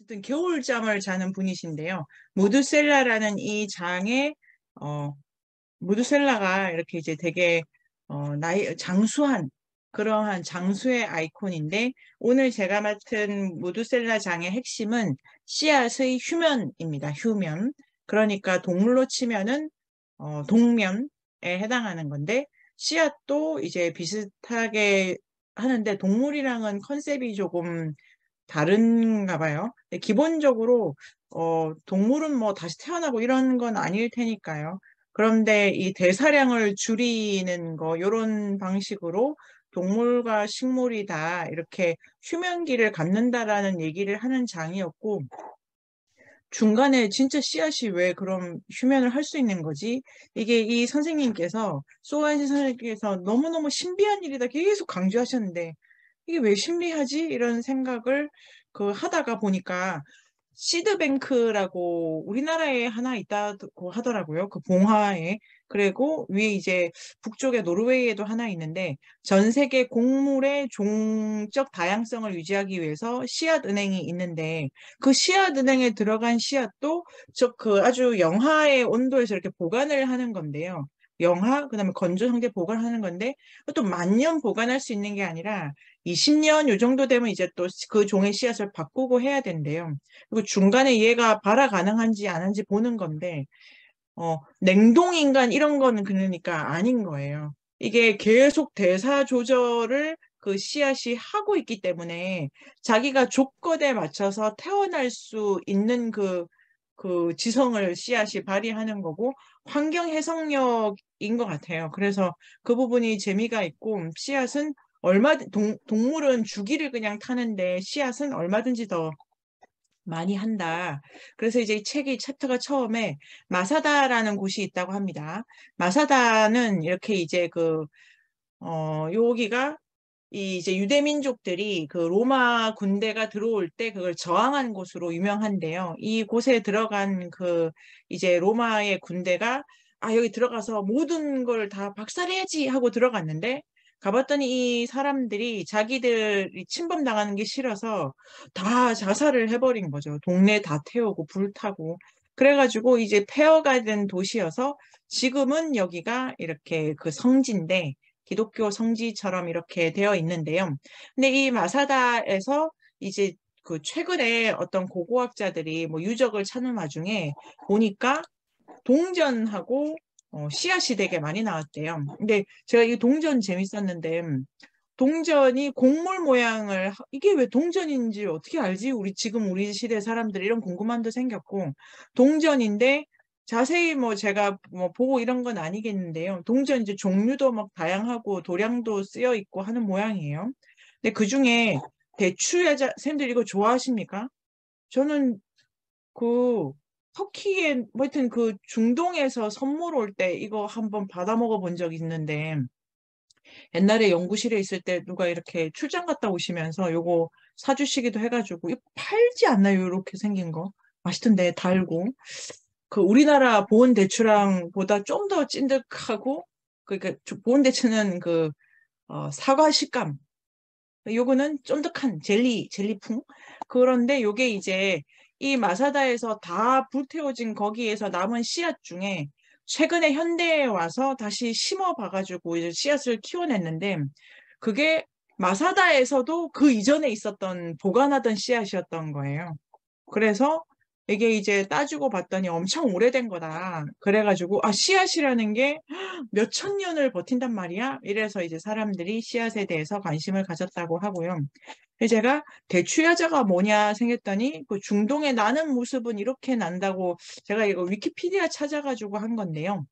어쨌든 겨울잠을 자는 분이신데요. 무드셀라라는 이 장에 어, 무드셀라가 이렇게 이제 되게 나이 장수한 그러한 장수의 아이콘인데 오늘 제가 맡은 무드셀라 장의 핵심은 씨앗의 휴면입니다. 휴면. 그러니까 동물로 치면은 동면에 해당하는 건데 씨앗도 이제 비슷하게 하는데 동물이랑은 컨셉이 조금 다른가 봐요. 근데 기본적으로 동물은 뭐 다시 태어나고 이런 건 아닐 테니까요. 그런데 이 대사량을 줄이는 거, 요런 방식으로 동물과 식물이 다 이렇게 휴면기를 갖는다라는 얘기를 하는 장이었고, 중간에 진짜 씨앗이 왜 그럼 휴면을 할 수 있는 거지? 이게 이 선생님께서, 소아시 선생님께서 너무너무 신비한 일이다 계속 강조하셨는데, 이게 왜 신비하지? 이런 생각을 하다가 보니까 시드뱅크라고 우리나라에 하나 있다고 하더라고요. 그 봉화에. 그리고 위에 이제 북쪽에 노르웨이에도 하나 있는데 전 세계 곡물의 종적 다양성을 유지하기 위해서 씨앗은행이 있는데 그 씨앗은행에 들어간 씨앗도 그 아주 영하의 온도에서 이렇게 보관을 하는 건데요. 영하, 그다음에 건조 상태 보관하는 건데 또 만년 보관할 수 있는 게 아니라 20년 요 정도 되면 이제 또 그 종의 씨앗을 바꾸고 해야 된대요. 그리고 중간에 얘가 발화 가능한지 안 한지 보는 건데, 냉동인간 이런 거는 그러니까 아닌 거예요. 이게 계속 대사 조절을 그 씨앗이 하고 있기 때문에 자기가 조건에 맞춰서 태어날 수 있는 그 지성을 씨앗이 발휘하는 거고 환경 해석력인 것 같아요. 그래서 그 부분이 재미가 있고 씨앗은 동물은 주기를 그냥 타는데 씨앗은 얼마든지 더 많이 한다. 그래서 이제 이 책이 챕터가 처음에 마사다라는 곳이 있다고 합니다. 마사다는 이렇게 이제 여기가 이 이제 유대민족들이 그 로마 군대가 들어올 때 그걸 저항한 곳으로 유명한데요. 이 곳에 들어간 이제 로마의 군대가 여기 들어가서 모든 걸 다 박살내야지 하고 들어갔는데 가봤더니 이 사람들이 자기들이 침범당하는 게 싫어서 다 자살을 해버린 거죠. 동네 다 태우고 불타고. 그래가지고 이제 폐허가 된 도시여서 지금은 여기가 이렇게 그 성지인데 기독교 성지처럼 이렇게 되어 있는데요. 근데 이 마사다에서 이제 그 최근에 어떤 고고학자들이 뭐 유적을 찾는 와중에 보니까 동전하고 씨앗이 되게 많이 나왔대요. 근데 제가 이 동전 재밌었는데 동전이 곡물 모양을 이게 왜 동전인지 어떻게 알지? 지금 우리 시대 사람들 이런 궁금함도 생겼고 동전인데 자세히 뭐 제가 뭐 보고 이런 건 아니겠는데요. 동전 이제 종류도 막 다양하고 도량도 쓰여 있고 하는 모양이에요. 근데 그중에 대추야자 쌤들 이거 좋아하십니까? 저는 그 터키에 뭐 하여튼 그 중동에서 선물 올 때 이거 한번 받아 먹어 본 적 있는데 옛날에 연구실에 있을 때 누가 이렇게 출장 갔다 오시면서 요거 사주시기도 해가지고 이거 팔지 않나요? 이렇게 생긴 거 맛있던데 달고 그 우리나라 보온 대추랑보다 좀 더 찐득하고 그러니까 보온 대추는 사과 식감 요거는 쫀득한 젤리풍 그런데 요게 이제 이 마사다에서 다 불태워진 거기에서 남은 씨앗 중에 최근에 현대에 와서 다시 심어 봐가지고 이제 씨앗을 키워냈는데 그게 마사다에서도 그 이전에 있었던 보관하던 씨앗이었던 거예요. 그래서 이게 이제 따지고 봤더니 엄청 오래된 거다. 그래가지고 씨앗이라는 게 몇천 년을 버틴단 말이야. 이래서 이제 사람들이 씨앗에 대해서 관심을 가졌다고 하고요. 제가 대추야자가 뭐냐 생겼더니 그 중동에 나는 모습은 이렇게 난다고 제가 이거 위키피디아 찾아가지고 한 건데요.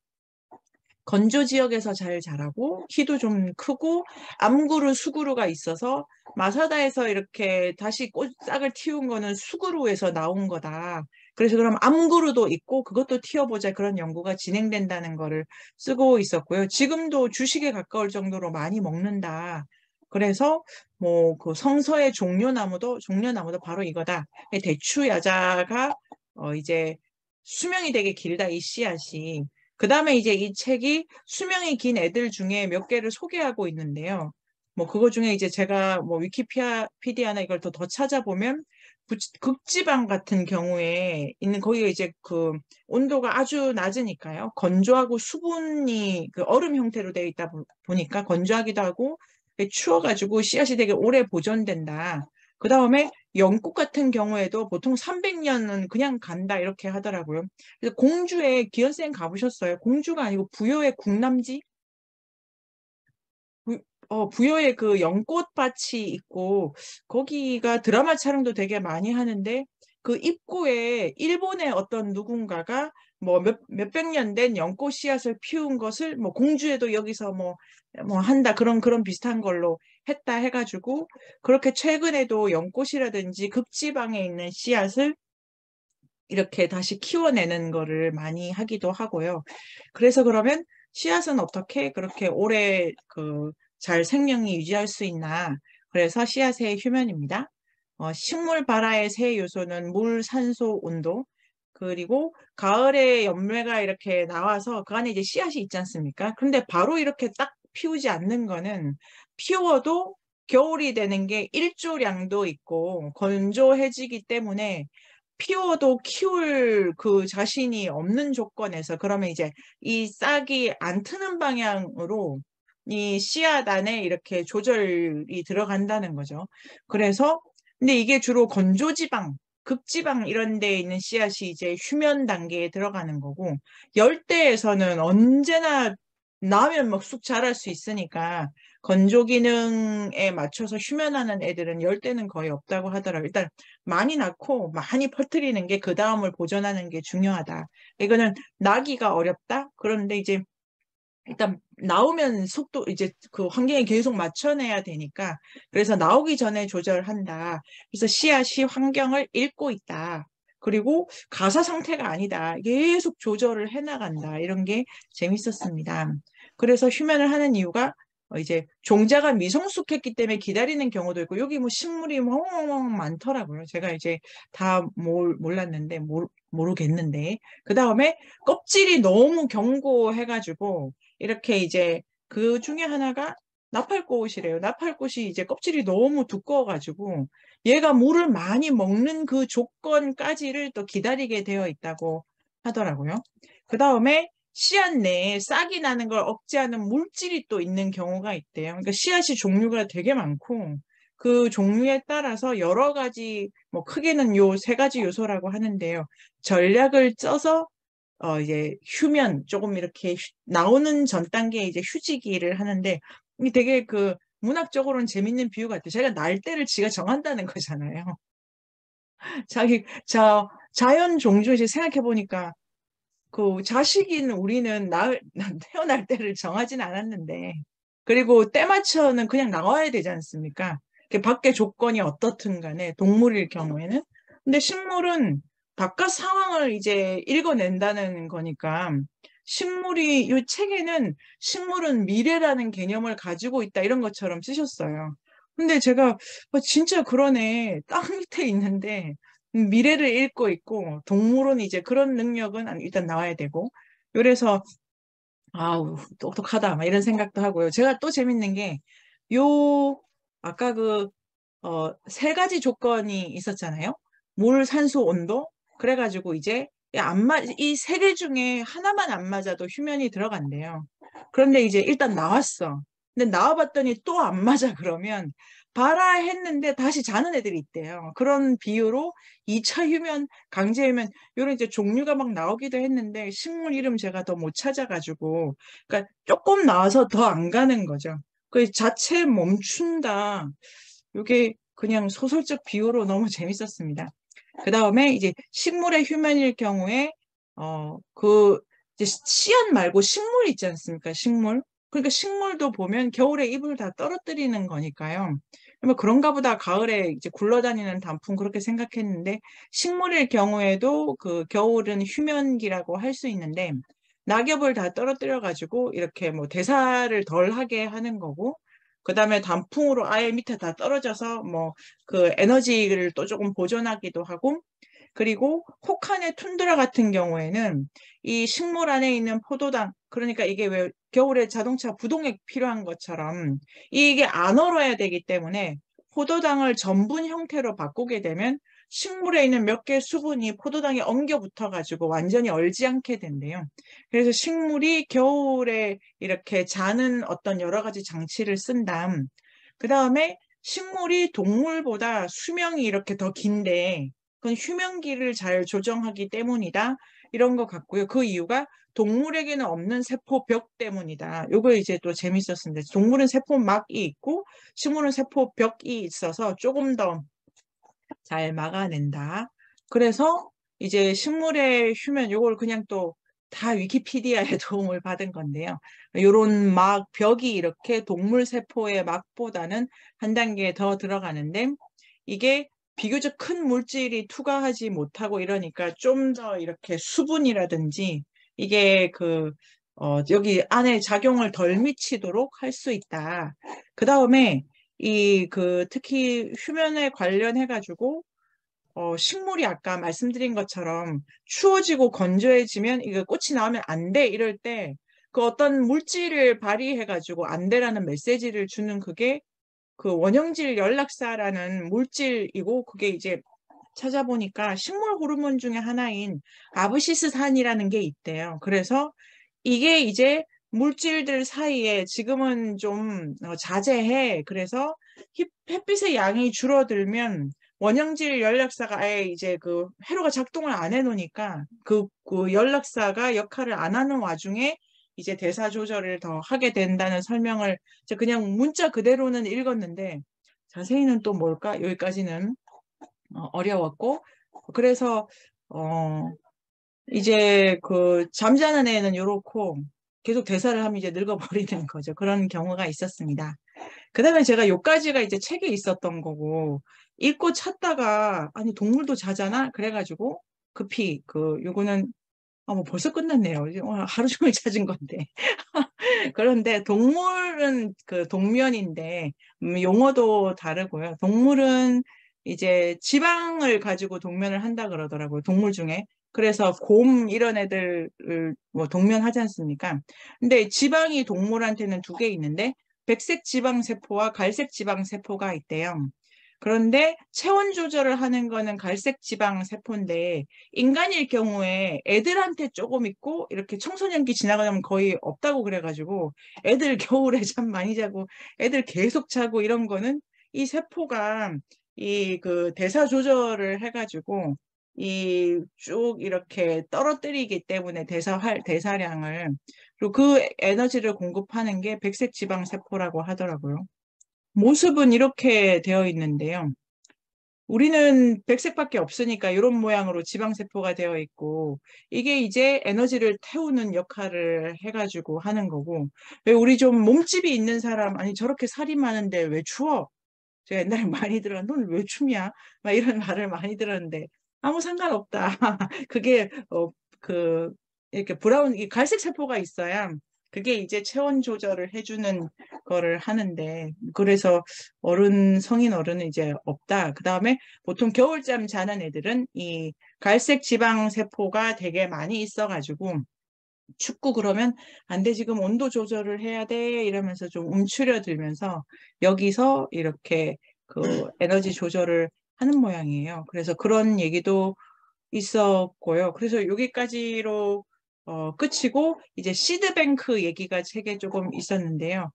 건조 지역에서 잘 자라고 키도 좀 크고 암구루 수구루가 있어서 마사다에서 이렇게 다시 싹을 틔운 거는 수구루에서 나온 거다. 그래서 그럼 암구루도 있고 그것도 틔워보자 그런 연구가 진행된다는 거를 쓰고 있었고요. 지금도 주식에 가까울 정도로 많이 먹는다. 그래서 뭐 그 성서의 종려나무도 바로 이거다. 대추 야자가 이제 수명이 되게 길다 이 씨앗이. 그 다음에 이제 이 책이 수명이 긴 애들 중에 몇 개를 소개하고 있는데요. 뭐 그거 중에 이제 제가 뭐 위키피디아나 이걸 더 찾아보면 극지방 같은 경우에 있는 거기가 이제 그 온도가 아주 낮으니까요. 건조하고 수분이 그 얼음 형태로 되어 있다 보니까 건조하기도 하고 추워가지고 씨앗이 되게 오래 보존된다. 그 다음에 영국 같은 경우에도 보통 300년은 그냥 간다 이렇게 하더라고요. 그래서 공주에 기현쌤 가보셨어요? 공주가 아니고 부여의 국남지? 부여에 그 연꽃밭이 있고 거기가 드라마 촬영도 되게 많이 하는데 그 입구에 일본의 어떤 누군가가 뭐 몇백 년 된 연꽃 씨앗을 피운 것을 뭐 공주에도 여기서 뭐 한다 그런 비슷한 걸로 했다 해가지고 그렇게 최근에도 연꽃이라든지 극지방에 있는 씨앗을 이렇게 다시 키워내는 거를 많이 하기도 하고요. 그래서 그러면 씨앗은 어떻게 그렇게 오래 잘 생명이 유지할 수 있나? 그래서 씨앗의 휴면입니다. 식물 발화의 세 요소는 물, 산소, 온도. 그리고 가을에 열매가 이렇게 나와서 그 안에 이제 씨앗이 있지 않습니까? 근데 바로 이렇게 딱 피우지 않는 거는 피워도 겨울이 되는 게 일조량도 있고 건조해지기 때문에 피워도 키울 그 자신이 없는 조건에서 그러면 이제 이 싹이 안 트는 방향으로 이 씨앗 안에 이렇게 조절이 들어간다는 거죠. 그래서 근데 이게 주로 건조지방, 극지방 이런 데에 있는 씨앗이 이제 휴면 단계에 들어가는 거고 열대에서는 언제나 나면 막 쑥 자랄 수 있으니까 건조 기능에 맞춰서 휴면하는 애들은 열대는 거의 없다고 하더라고요. 일단 많이 낳고 많이 퍼뜨리는 게 그 다음을 보존하는 게 중요하다. 이거는 나기가 어렵다. 그런데 이제 일단 나오면 속도 이제 그 환경에 계속 맞춰내야 되니까 그래서 나오기 전에 조절한다. 그래서 씨앗이 환경을 읽고 있다. 그리고 가사 상태가 아니다. 계속 조절을 해나간다. 이런 게 재밌었습니다. 그래서 휴면을 하는 이유가 이제 종자가 미성숙했기 때문에 기다리는 경우도 있고 여기 뭐 식물이 뭐 많더라고요. 제가 이제 다 몰랐는데 모르겠는데 그 다음에 껍질이 너무 견고해가지고 이렇게 이제 그 중에 하나가 나팔꽃이래요. 나팔꽃이 이제 껍질이 너무 두꺼워가지고 얘가 물을 많이 먹는 그 조건까지를 또 기다리게 되어 있다고 하더라고요. 그 다음에 씨앗 내에 싹이 나는 걸 억제하는 물질이 또 있는 경우가 있대요. 그러니까 씨앗이 종류가 되게 많고 그 종류에 따라서 여러 가지 뭐 크게는 요 세 가지 요소라고 하는데요. 전략을 써서 이제 휴면 조금 이렇게 나오는 전 단계에 이제 휴지기를 하는데 이게 되게 그 문학적으로는 재밌는 비유 같아요. 자기가 날 때를 지가 정한다는 거잖아요. 자연 종조 이제 생각해 보니까 그 자식인 우리는 태어날 때를 정하진 않았는데 그리고 때 맞춰는 그냥 나와야 되지 않습니까? 밖에 조건이 어떻든 간에 동물일 경우에는 근데 식물은 바깥 상황을 이제 읽어낸다는 거니까 식물이 이 책에는 식물은 미래라는 개념을 가지고 있다 이런 것처럼 쓰셨어요. 근데 제가 진짜 그러네. 땅 밑에 있는데 미래를 읽고 있고 동물은 이제 그런 능력은 일단 나와야 되고 그래서 아우 똑똑하다 막 이런 생각도 하고요. 제가 또 재밌는 게 요 아까 세 가지 조건이 있었잖아요. 물, 산소, 온도. 그래가지고 이제 이 세 개 중에 하나만 안 맞아도 휴면이 들어간대요. 그런데 이제 일단 나왔어. 근데 나와봤더니 또 안 맞아 그러면 봐라 했는데 다시 자는 애들이 있대요. 그런 비유로 2차 휴면, 강제 휴면 이런 이제 종류가 막 나오기도 했는데 식물 이름 제가 더 못 찾아가지고 그러니까 조금 나와서 더 안 가는 거죠. 그 자체 멈춘다. 이게 그냥 소설적 비유로 너무 재밌었습니다. 그 다음에 이제 식물의 휴면일 경우에 이제 씨앗 말고 식물 있지 않습니까? 식물. 그러니까 식물도 보면 겨울에 잎을 다 떨어뜨리는 거니까요. 뭐 그런가 보다 가을에 이제 굴러다니는 단풍 그렇게 생각했는데 식물일 경우에도 그 겨울은 휴면기라고 할 수 있는데 낙엽을 다 떨어뜨려 가지고 이렇게 뭐 대사를 덜 하게 하는 거고 그다음에 단풍으로 아예 밑에 다 떨어져서 뭐 그 에너지를 또 조금 보존하기도 하고 그리고 혹한의 툰드라 같은 경우에는 이 식물 안에 있는 포도당 그러니까 이게 왜 겨울에 자동차 부동액 필요한 것처럼 이게 안 얼어야 되기 때문에 포도당을 전분 형태로 바꾸게 되면 식물에 있는 몇 개 수분이 포도당에 엉겨 붙어가지고 완전히 얼지 않게 된대요. 그래서 식물이 겨울에 이렇게 자는 어떤 여러 가지 장치를 쓴 다음, 그 다음에 식물이 동물보다 수명이 이렇게 더 긴데, 그건 휴면기를 잘 조정하기 때문이다. 이런 것 같고요. 그 이유가 동물에게는 없는 세포벽 때문이다. 요거 이제 또 재밌었습니다. 동물은 세포막이 있고 식물은 세포벽이 있어서 조금 더 잘 막아낸다. 그래서 이제 식물의 휴면 요걸 그냥 또 다 위키피디아의 도움을 받은 건데요. 요런 막 벽이 이렇게 동물 세포의 막보다는 한 단계 더 들어가는데 이게 비교적 큰 물질이 투과하지 못하고 이러니까 좀 더 이렇게 수분이라든지 이게 여기 안에 작용을 덜 미치도록 할 수 있다. 그 다음에 특히 휴면에 관련해가지고 식물이 아까 말씀드린 것처럼 추워지고 건조해지면 이거 꽃이 나오면 안 돼 이럴 때 그 어떤 물질을 발휘해가지고 안 돼라는 메시지를 주는 그게 그 원형질 연락사라는 물질이고 그게 이제 찾아보니까 식물 호르몬 중에 하나인 아브시스산이라는 게 있대요. 그래서 이게 이제 물질들 사이에 지금은 좀 자제해. 그래서 햇빛의 양이 줄어들면 원형질 연락사가 아예 이제 그 회로가 작동을 안 해놓으니까 그 연락사가 역할을 안 하는 와중에 이제 대사 조절을 더 하게 된다는 설명을 제가 그냥 문자 그대로는 읽었는데 자세히는 또 뭘까? 여기까지는 어려웠고 그래서 어 이제 잠자는 애는 요렇고 계속 대사를 하면 이제 늙어버리는 거죠. 그런 경우가 있었습니다. 그 다음에 제가 요까지가 이제 책에 있었던 거고 읽고 찾다가 아니 동물도 자잖아? 그래가지고 급히 요거는 뭐 벌써 끝났네요. 하루 종일 찾은 건데. 그런데 동물은 동면인데 용어도 다르고요. 동물은 이제 지방을 가지고 동면을 한다 그러더라고요. 동물 중에. 그래서 곰 이런 애들을 뭐 동면하지 않습니까? 근데 지방이 동물한테는 두 개 있는데 백색 지방 세포와 갈색 지방 세포가 있대요. 그런데 체온 조절을 하는 거는 갈색 지방 세포인데 인간일 경우에 애들한테 조금 있고 이렇게 청소년기 지나가면 거의 없다고 그래가지고 애들 겨울에 잠 많이 자고 애들 계속 자고 이런 거는 이 세포가 대사 조절을 해가지고 이 쭉 이렇게 떨어뜨리기 때문에 대사량을 그리고 그 에너지를 공급하는 게 백색 지방 세포라고 하더라고요. 모습은 이렇게 되어 있는데요. 우리는 백색밖에 없으니까 이런 모양으로 지방세포가 되어 있고 이게 이제 에너지를 태우는 역할을 해가지고 하는 거고 왜 우리 좀 몸집이 있는 사람 아니 저렇게 살이 많은데 왜 추워? 제가 옛날에 많이 들었는데 넌 왜 춥냐? 막 이런 말을 많이 들었는데 아무 상관없다. 그게 이렇게 이 갈색 세포가 있어야 그게 이제 체온 조절을 해주는 거를 하는데 그래서 성인 어른은 이제 없다. 그 다음에 보통 겨울잠 자는 애들은 이 갈색 지방 세포가 되게 많이 있어가지고 춥고 그러면 안 돼, 지금 온도 조절을 해야 돼 이러면서 좀 움츠려들면서 여기서 이렇게 에너지 조절을 하는 모양이에요. 그래서 그런 얘기도 있었고요. 그래서 여기까지로 끝이고 이제 시드뱅크 얘기가 책에 조금 있었는데요.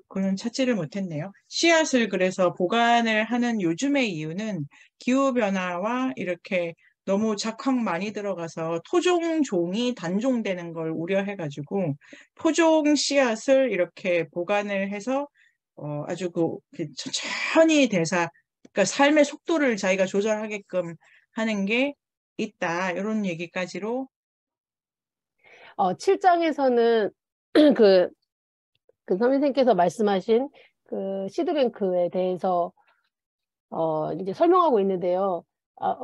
그는 찾지를 못했네요. 씨앗을 그래서 보관을 하는 요즘의 이유는 기후변화와 이렇게 너무 작황 많이 들어가서 토종종이 단종되는 걸 우려해가지고 토종 씨앗을 이렇게 보관을 해서 아주 천천히 그러니까 삶의 속도를 자기가 조절하게끔 하는 게 있다. 이런 얘기까지로 7장에서는 그, 그 선생님께서 말씀하신 그 시드뱅크에 대해서 이제 설명하고 있는데요.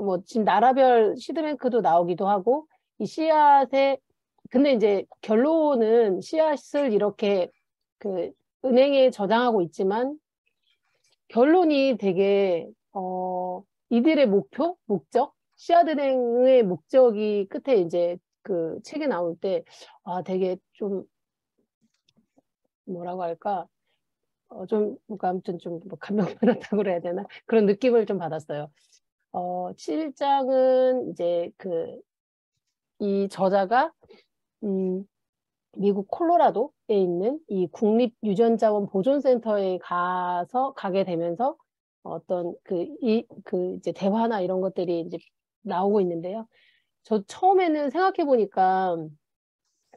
뭐 지금 나라별 시드뱅크도 나오기도 하고 이 씨앗에 근데 이제 결론은 씨앗을 이렇게 그 은행에 저장하고 있지만 결론이 되게 이들의 목적, 씨앗은행의 목적이 끝에 이제 그 책에 나올 때 되게 좀 뭐라고 할까? 좀 뭔가 아무튼 좀 감명받았다고 그래야 되나? 그런 느낌을 좀 받았어요. 7장은 이제 이 저자가 미국 콜로라도에 있는 이 국립유전자원 보존센터에 가게 되면서 어떤 이제 대화나 이런 것들이 이제 나오고 있는데요. 저 처음에는 생각해 보니까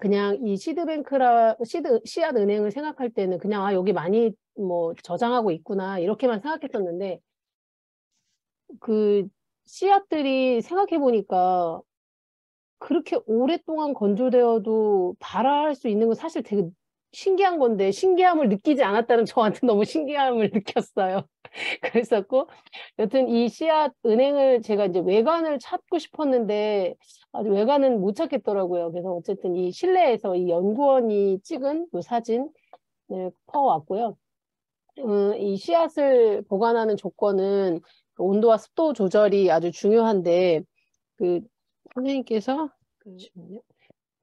그냥 이 씨앗은행을 생각할 때는 그냥 여기 많이 뭐 저장하고 있구나 이렇게만 생각했었는데 그 씨앗들이 생각해 보니까 그렇게 오랫동안 건조되어도 발화할 수 있는 건 사실 되게 신기한 건데 신기함을 느끼지 않았다는 저한테 너무 신기함을 느꼈어요. 그랬었고 여튼 이 씨앗 은행을 제가 이제 외관을 찾고 싶었는데 아주 외관은 못 찾겠더라고요. 그래서 어쨌든 이 실내에서 이 연구원이 찍은 이 사진을 퍼왔고요. 이 씨앗을 보관하는 조건은 온도와 습도 조절이 아주 중요한데 선생님께서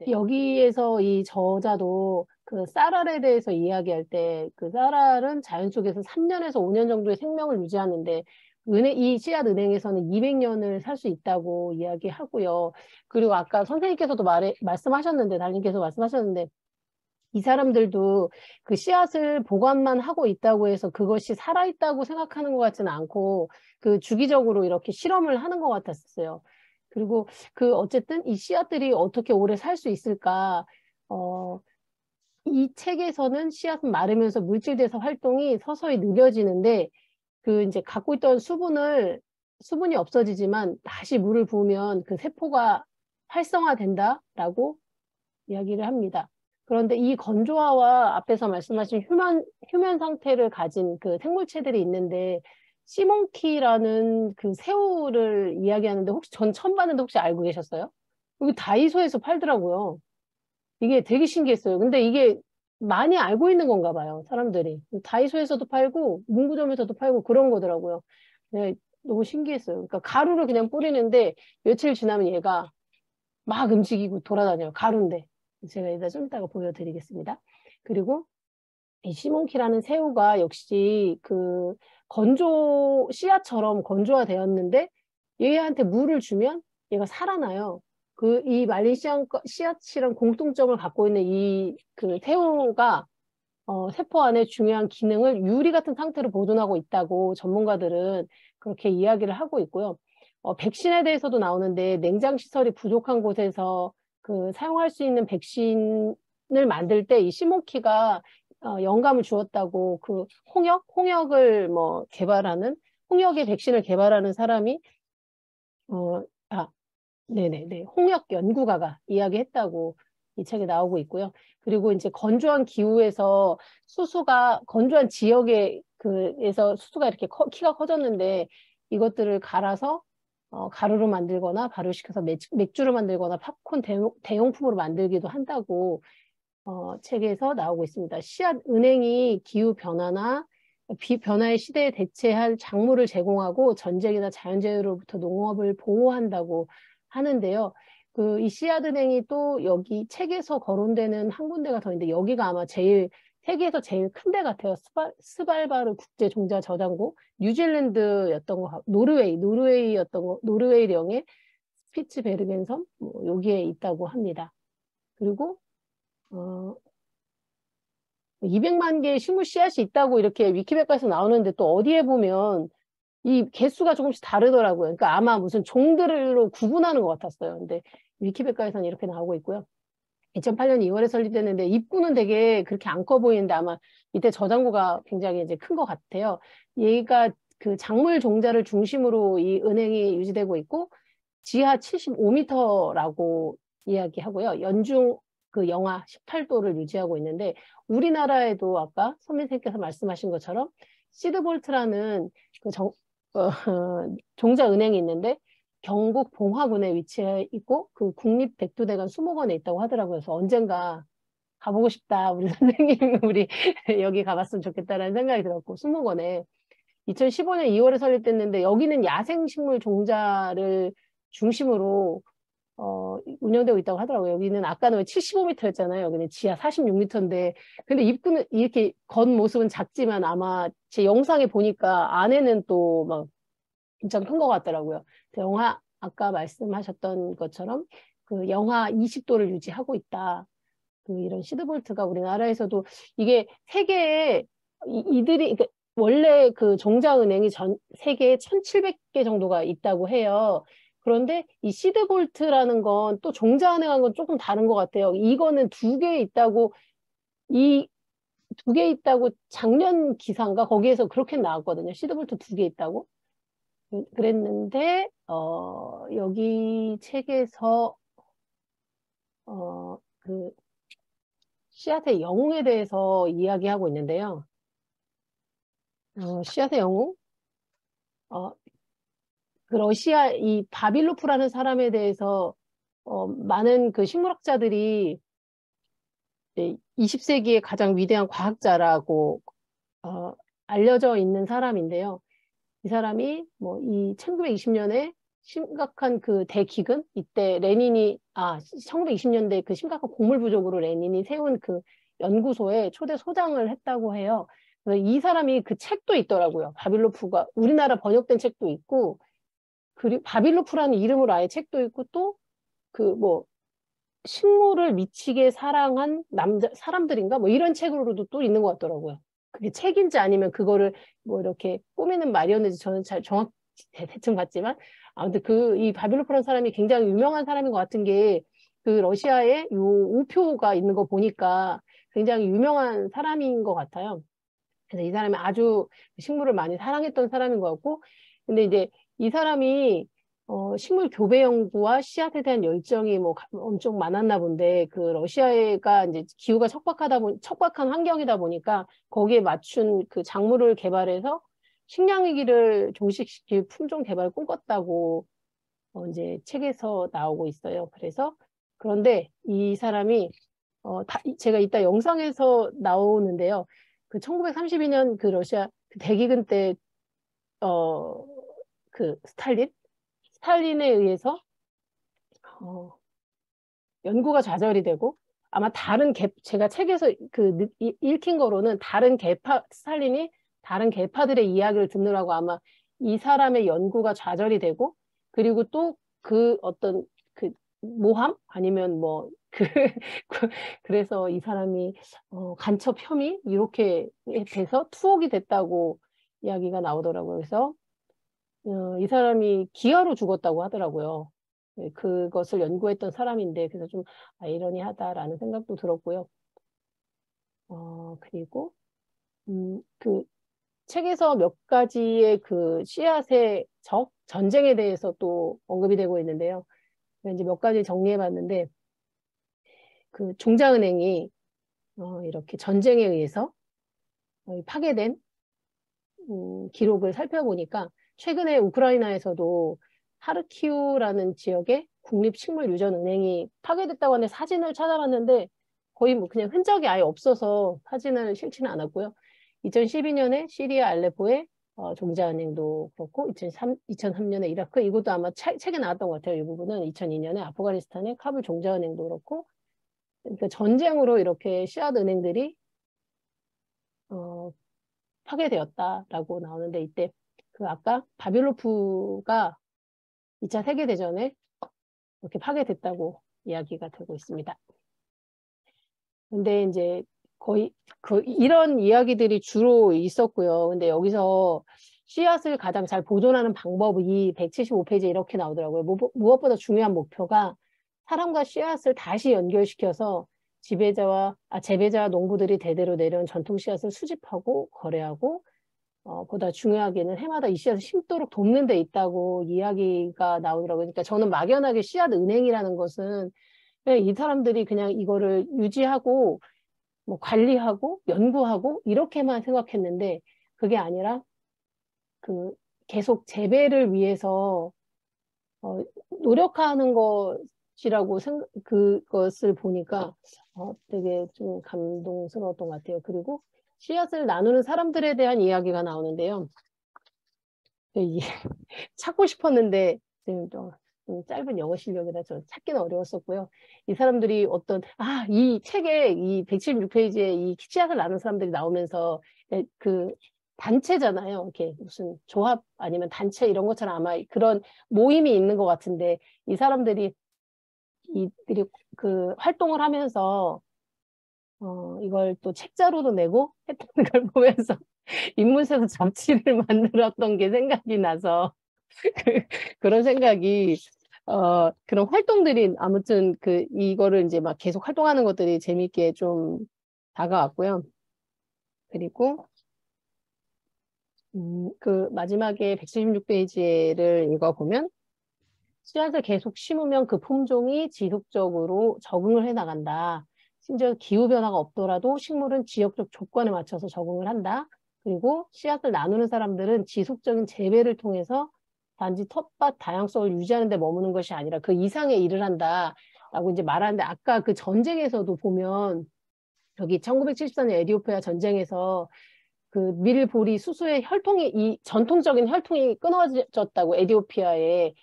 여기에서 이 저자도 쌀알에 대해서 이야기할 때 쌀알은 자연 속에서 3년에서 5년 정도의 생명을 유지하는데 이 씨앗 은행에서는 200년을 살 수 있다고 이야기하고요. 그리고 아까 선생님께서도 말씀하셨는데 달님께서 말씀하셨는데 이 사람들도 그 씨앗을 보관만 하고 있다고 해서 그것이 살아있다고 생각하는 것 같지는 않고 주기적으로 이렇게 실험을 하는 것 같았어요. 그리고 어쨌든 이 씨앗들이 어떻게 오래 살 수 있을까, 이 책에서는 씨앗은 마르면서 물질대사 활동이 서서히 느려지는데 이제 갖고 있던 수분이 없어지지만 다시 물을 부으면 세포가 활성화된다라고 이야기를 합니다. 그런데 이 건조화와 앞에서 말씀하신 휴면 상태를 가진 생물체들이 있는데 시몬키라는 새우를 이야기하는데 혹시 전 처음 봤는데 혹시 알고 계셨어요? 여기 다이소에서 팔더라고요. 이게 되게 신기했어요. 근데 이게 많이 알고 있는 건가 봐요, 사람들이. 다이소에서도 팔고 문구점에서도 팔고 그런 거더라고요. 네, 너무 신기했어요. 그러니까 가루를 그냥 뿌리는데 며칠 지나면 얘가 막 움직이고 돌아다녀요. 가루인데. 제가 이따 좀 이따가 보여드리겠습니다. 그리고 이 시몬키라는 새우가 역시 씨앗처럼 건조화되었는데 얘한테 물을 주면 얘가 살아나요. 이 말린 씨앗이랑 공통점을 갖고 있는 이 새우가 세포 안에 중요한 기능을 유리 같은 상태로 보존하고 있다고 전문가들은 그렇게 이야기를 하고 있고요. 백신에 대해서도 나오는데 냉장 시설이 부족한 곳에서 사용할 수 있는 백신을 만들 때 이 시몬키가 영감을 주었다고 홍역을 홍역의 백신을 개발하는 사람이 네네네 홍역 연구가가 이야기했다고 이 책에 나오고 있고요. 그리고 이제 건조한 기후에서 건조한 지역에서 수수가 이렇게 키가 커졌는데 이것들을 갈아서 가루로 만들거나 발효시켜서 맥주를 만들거나 팝콘 대용품으로 만들기도 한다고 책에서 나오고 있습니다. 씨앗 은행이 기후 변화나 변화의 시대에 대체할 작물을 제공하고 전쟁이나 자연재해로부터 농업을 보호한다고 하는데요. 이 씨앗 은행이 또 여기 책에서 거론되는 한 군데가 더 있는데 여기가 아마 세계에서 제일 큰 데 같아요. 스발바르 국제 종자 저장고, 뉴질랜드였던 거, 노르웨이령의 스피츠베르겐 섬, 여기에 있다고 합니다. 그리고 200만 개의 식물 씨앗이 있다고 이렇게 위키백과에서 나오는데 또 어디에 보면 이 개수가 조금씩 다르더라고요. 그러니까 아마 무슨 종들로 구분하는 것 같았어요. 근데 위키백과에서는 이렇게 나오고 있고요. 2008년 2월에 설립됐는데 입구는 되게 그렇게 안 커 보이는데 아마 이때 저장고가 굉장히 이제 큰 것 같아요. 얘가 작물 종자를 중심으로 이 은행이 유지되고 있고 지하 75m라고 이야기하고요. 연중 영하 18도를 유지하고 있는데 우리나라에도 아까 선생님께서 말씀하신 것처럼 시드볼트라는 종자 은행이 있는데 경북 봉화군에 위치해 있고 국립백두대간 수목원에 있다고 하더라고요. 그래서 언젠가 가보고 싶다. 우리 선생님 우리 여기 가봤으면 좋겠다라는 생각이 들었고 수목원에 2015년 2월에 설립됐는데 여기는 야생식물 종자를 중심으로 운영되고 있다고 하더라고요. 여기는 아까는 왜 75m였잖아요. 여기는 지하 46m인데 근데 입구는 이렇게 겉모습은 작지만 아마 제 영상에 보니까 안에는 또 막 진짜 큰 것 같더라고요. 영하 아까 말씀하셨던 것처럼 그 영하 20도를 유지하고 있다. 그 이런 시드볼트가 우리나라에서도 이게 세계에 이들이 그러니까 원래 그 종자은행이 전 세계에 1,700개 정도가 있다고 해요. 그런데 이 시드볼트라는 건 또 종자은행하고는 조금 다른 것 같아요. 이거는 2개 있다고 이 2개 있다고 작년 기사인가 거기에서 그렇게 나왔거든요. 시드볼트 2개 있다고. 그랬는데 여기 책에서 그 씨앗의 영웅에 대해서 이야기하고 있는데요. 씨앗의 영웅? 그 러시아 이 바빌로프라는 사람에 대해서 많은 그 식물학자들이 20세기의 가장 위대한 과학자라고 알려져 있는 사람인데요. 이 사람이 뭐 이 1920년에 심각한 그 대기근 이때 레닌이 1920년대 그 심각한 곡물 부족으로 레닌이 세운 그 연구소에 초대 소장을 했다고 해요. 그래서 이 사람이 그 책도 있더라고요. 바빌로프가 우리나라 번역된 책도 있고 그리고 바빌로프라는 이름으로 아예 책도 있고 또 그 뭐 식물을 미치게 사랑한 사람들인가 뭐 이런 책으로도 또 있는 것 같더라고요. 그게 책인지 아니면 그거를 뭐 이렇게 꾸미는 말이었는지 저는 잘 정확히 대충 봤지만 아무튼 이 바빌로프라는 사람이 굉장히 유명한 사람인 것 같은 게 그 러시아에 요 우표가 있는 거 보니까 굉장히 유명한 사람인 것 같아요. 그래서 이 사람이 아주 식물을 많이 사랑했던 사람인 것 같고 근데 이제 이 사람이 식물 교배 연구와 씨앗에 대한 열정이 뭐 엄청 많았나 본데 그 러시아가 이제 기후가 척박한 환경이다 보니까 거기에 맞춘 그 작물을 개발해서 식량위기를 종식시킬 품종 개발을 꿈꿨다고 이제 책에서 나오고 있어요. 그런데 이 사람이 제가 이따 영상에서 나오는데요. 그 1932년 그 러시아 그 대기근 때 그 스탈린에 의해서 연구가 좌절이 되고 아마 제가 책에서 읽힌 거로는 스탈린이 다른 계파들의 이야기를 듣느라고 아마 이 사람의 연구가 좌절이 되고 그리고 또 그 어떤 그 모함 아니면 뭐 그래서 이 사람이 간첩 혐의 이렇게 돼서 투옥이 됐다고 이야기가 나오더라고요. 그래서 이 사람이 기아로 죽었다고 하더라고요. 네, 그것을 연구했던 사람인데 그래서 좀 아이러니하다라는 생각도 들었고요. 그리고 그 책에서 몇 가지의 그 씨앗의 전쟁에 대해서 또 언급이 되고 있는데요. 이제 몇 가지 정리해봤는데 그 종자은행이 이렇게 전쟁에 의해서 파괴된 기록을 살펴보니까 최근에 우크라이나에서도 하르키우라는 지역에 국립식물유전은행이 파괴됐다고 하는 사진을 찾아봤는데 거의 뭐 그냥 흔적이 아예 없어서 사진을 실지는 않았고요. 2012년에 시리아 알레포에 종자은행도 그렇고 2003년에 이라크 이것도 아마 책에 나왔던 것 같아요. 이 부분은 2002년에 아프가니스탄의 카불 종자은행도 그렇고 그러니까 전쟁으로 이렇게 씨앗 은행들이 파괴되었다라고 나오는데 이때 그 아까 바빌로프가 2차 세계대전에 이렇게 파괴됐다고 이야기가 되고 있습니다. 근데 이제 거의 이런 이야기들이 주로 있었고요. 근데 여기서 씨앗을 가장 잘 보존하는 방법이 175페이지에 이렇게 나오더라고요. 무엇보다 중요한 목표가 사람과 씨앗을 다시 연결시켜서 재배자와 농부들이 대대로 내려온 전통 씨앗을 수집하고 거래하고 보다 중요하게는 해마다 이 씨앗을 심도록 돕는 데 있다고 이야기가 나오더라고요. 그러니까 저는 막연하게 씨앗 은행이라는 것은 그냥 이 사람들이 그냥 이거를 유지하고 뭐 관리하고 연구하고 이렇게만 생각했는데 그게 아니라 그 계속 재배를 위해서 노력하는 것이라고 그것을 보니까 되게 좀 감동스러웠던 것 같아요. 그리고 씨앗을 나누는 사람들에 대한 이야기가 나오는데요. 찾고 싶었는데 지금 좀 짧은 영어 실력이라 저 찾기는 어려웠었고요. 이 사람들이 이 책에 이 176페이지에 이 씨앗을 나눈 사람들이 나오면서 그 단체잖아요. 이렇게 무슨 조합 아니면 단체 이런 것처럼 아마 그런 모임이 있는 것 같은데 이 사람들이 이들이 그 활동을 하면서 이걸 또 책자로도 내고 했다는 걸 보면서 인문세서 잡지를 만들었던 게 생각이 나서 그런 생각이 그런 활동들이 아무튼 이거를 이제 막 계속 활동하는 것들이 재밌게 좀 다가왔고요. 그리고 그 마지막에 176페이지를 읽어보면 씨앗을 계속 심으면 그 품종이 지속적으로 적응을 해 나간다. 심지어 기후변화가 없더라도 식물은 지역적 조건에 맞춰서 적응을 한다. 그리고 씨앗을 나누는 사람들은 지속적인 재배를 통해서 단지 텃밭 다양성을 유지하는 데 머무는 것이 아니라 그 이상의 일을 한다라고 이제 말하는데 아까 그 전쟁에서도 보면 여기 1974년 에디오피아 전쟁에서 그 밀보리 수소의 혈통이 이 전통적인 혈통이 끊어졌다고 에디오피아에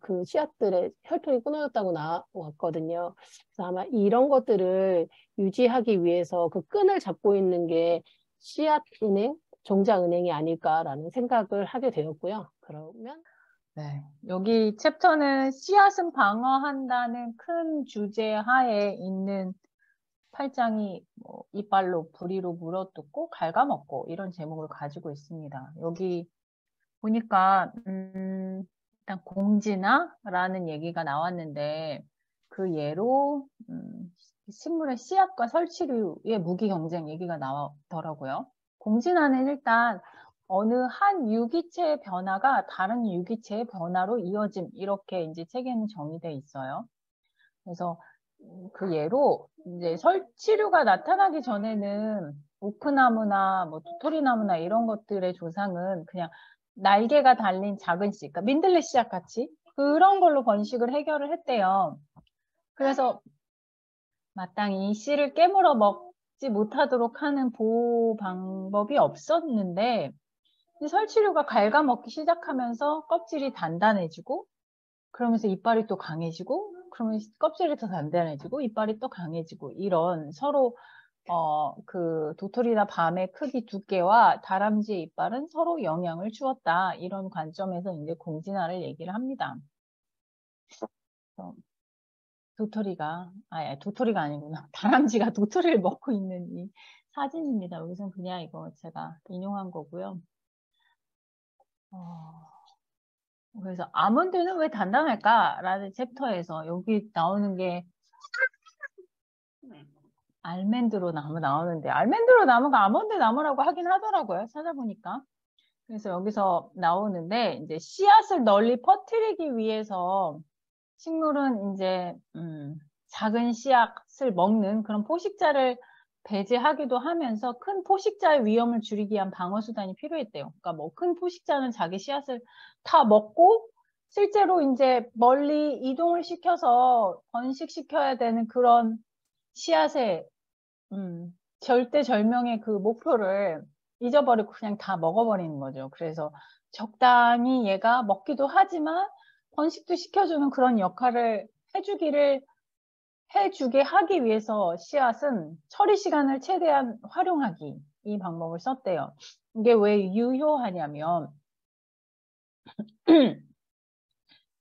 그 씨앗들의 혈통이 끊어졌다고 나왔거든요. 그래서 아마 이런 것들을 유지하기 위해서 그 끈을 잡고 있는 게 씨앗은행, 종자은행이 아닐까라는 생각을 하게 되었고요. 그러면 네, 여기 챕터는 씨앗은 방어한다는 큰 주제 하에 있는 8장이 뭐 이빨로 부리로 물어뜯고 갉아먹고 이런 제목을 가지고 있습니다. 여기 보니까 일단 공진화라는 얘기가 나왔는데 그 예로 식물의 씨앗과 설치류의 무기 경쟁 얘기가 나오더라고요. 공진화는 일단 어느 한 유기체의 변화가 다른 유기체의 변화로 이어짐 이렇게 이제 책에는 정의되어 있어요. 그래서 그 예로 이제 설치류가 나타나기 전에는 오크나무나 뭐 도토리나무나 이런 것들의 조상은 그냥 날개가 달린 작은 씨, 그러니까 민들레 씨앗 같이 그런 걸로 번식을 해결을 했대요. 그래서 마땅히 씨를 깨물어 먹지 못하도록 하는 보호 방법이 없었는데 설치류가 갉아먹기 시작하면서 껍질이 단단해지고 그러면서 이빨이 또 강해지고 그러면 껍질이 더 단단해지고 이빨이 또 강해지고 이런 서로 그 도토리나 밤의 크기 두께와 다람쥐의 이빨은 서로 영향을 주었다. 이런 관점에서 이제 공진화를 얘기를 합니다. 도토리가 아니구나. 다람쥐가 도토리를 먹고 있는 이 사진입니다. 여기서는 그냥 이거 제가 인용한 거고요. 그래서 아몬드는 왜 단단할까라는 챕터에서 여기 나오는 게 알멘드로 나무 나오는데 알멘드로 나무가 아몬드 나무라고 하긴 하더라고요. 찾아보니까. 그래서 여기서 나오는데 이제 씨앗을 널리 퍼뜨리기 위해서 식물은 이제 작은 씨앗을 먹는 그런 포식자를 배제하기도 하면서 큰 포식자의 위험을 줄이기 위한 방어 수단이 필요했대요. 그러니까 뭐 큰 포식자는 자기 씨앗을 다 먹고 실제로 이제 멀리 이동을 시켜서 번식시켜야 되는 그런 씨앗의 절대절명의 그 목표를 잊어버리고 그냥 다 먹어버리는 거죠. 그래서 적당히 얘가 먹기도 하지만 번식도 시켜주는 그런 역할을 해주게 하기 위해서 씨앗은 처리 시간을 최대한 활용하기 이 방법을 썼대요. 이게 왜 유효하냐면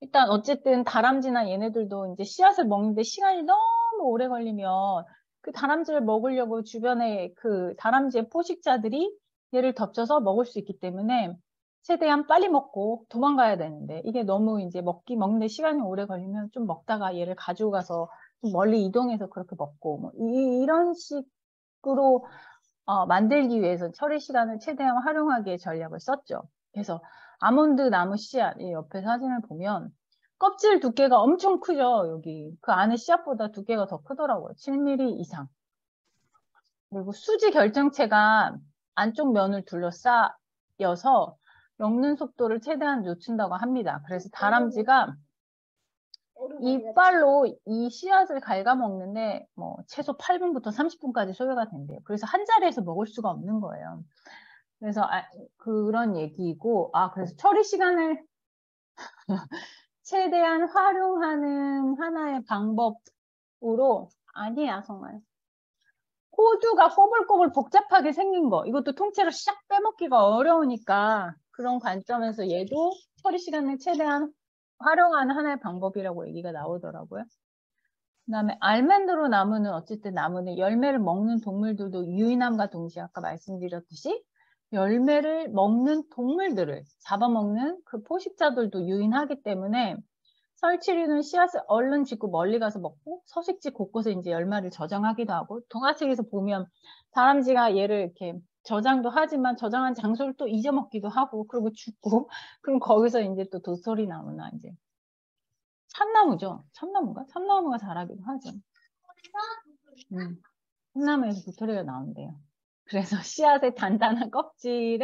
일단 어쨌든 다람쥐나 얘네들도 이제 씨앗을 먹는데 시간이 너무 오래 걸리면 그 다람쥐를 먹으려고 주변에 그 다람쥐의 포식자들이 얘를 덮쳐서 먹을 수 있기 때문에 최대한 빨리 먹고 도망가야 되는데 이게 너무 이제 먹는데 시간이 오래 걸리면 좀 먹다가 얘를 가지고 가서 좀 멀리 이동해서 그렇게 먹고 뭐 이런 식으로 만들기 위해서 처리 시간을 최대한 활용하기의 전략을 썼죠. 그래서 아몬드 나무 씨앗 이 옆에 사진을 보면 껍질 두께가 엄청 크죠. 여기 그 안에 씨앗보다 두께가 더 크더라고요. 7mm 이상. 그리고 수지 결정체가 안쪽 면을 둘러싸여서 먹는 속도를 최대한 늦춘다고 합니다. 그래서 다람쥐가 이빨로 이 씨앗을 갉아먹는데 뭐 최소 8분부터 30분까지 소요가 된대요. 그래서 한 자리에서 먹을 수가 없는 거예요. 그래서 그런 얘기이고 그래서 처리 시간을 최대한 활용하는 하나의 방법으로 아니야 정말 호두가 꼬불꼬불 복잡하게 생긴 거, 이것도 통째로 싹 빼먹기가 어려우니까 그런 관점에서 얘도 처리 시간을 최대한 활용하는 하나의 방법이라고 얘기가 나오더라고요. 그다음에 알멘드로 나무는 어쨌든 나무는 열매를 먹는 동물들도 유인함과 동시에 아까 말씀드렸듯이 열매를 먹는 동물들을 잡아먹는 그 포식자들도 유인하기 때문에 설치류는 씨앗을 얼른 짓고 멀리 가서 먹고 서식지 곳곳에 이제 열매를 저장하기도 하고 동화책에서 보면 다람쥐가 얘를 이렇게 저장도 하지만 저장한 장소를 또 잊어먹기도 하고 그리고 죽고 그럼 거기서 이제 또 도토리 나무나 이제 참나무죠. 참나무가? 참나무가 자라기도 하죠. 참나무에서 도토리가 나온대요. 그래서 씨앗의 단단한 껍질이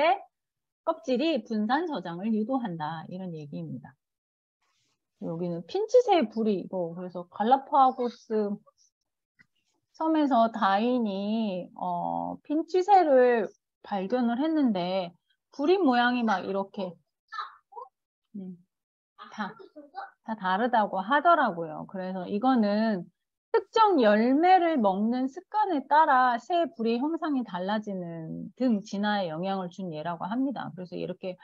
분산 저장을 유도한다. 이런 얘기입니다. 여기는 핀치새의 부리이고 그래서 갈라파고스 섬에서 다인이 핀치새를 발견을 했는데 부리 모양이 막 이렇게 다 다르다고 하더라고요. 그래서 이거는 특정 열매를 먹는 습관에 따라 새의 부리 형상이 달라지는 등 진화에 영향을 준 예라고 합니다. 그래서 이렇게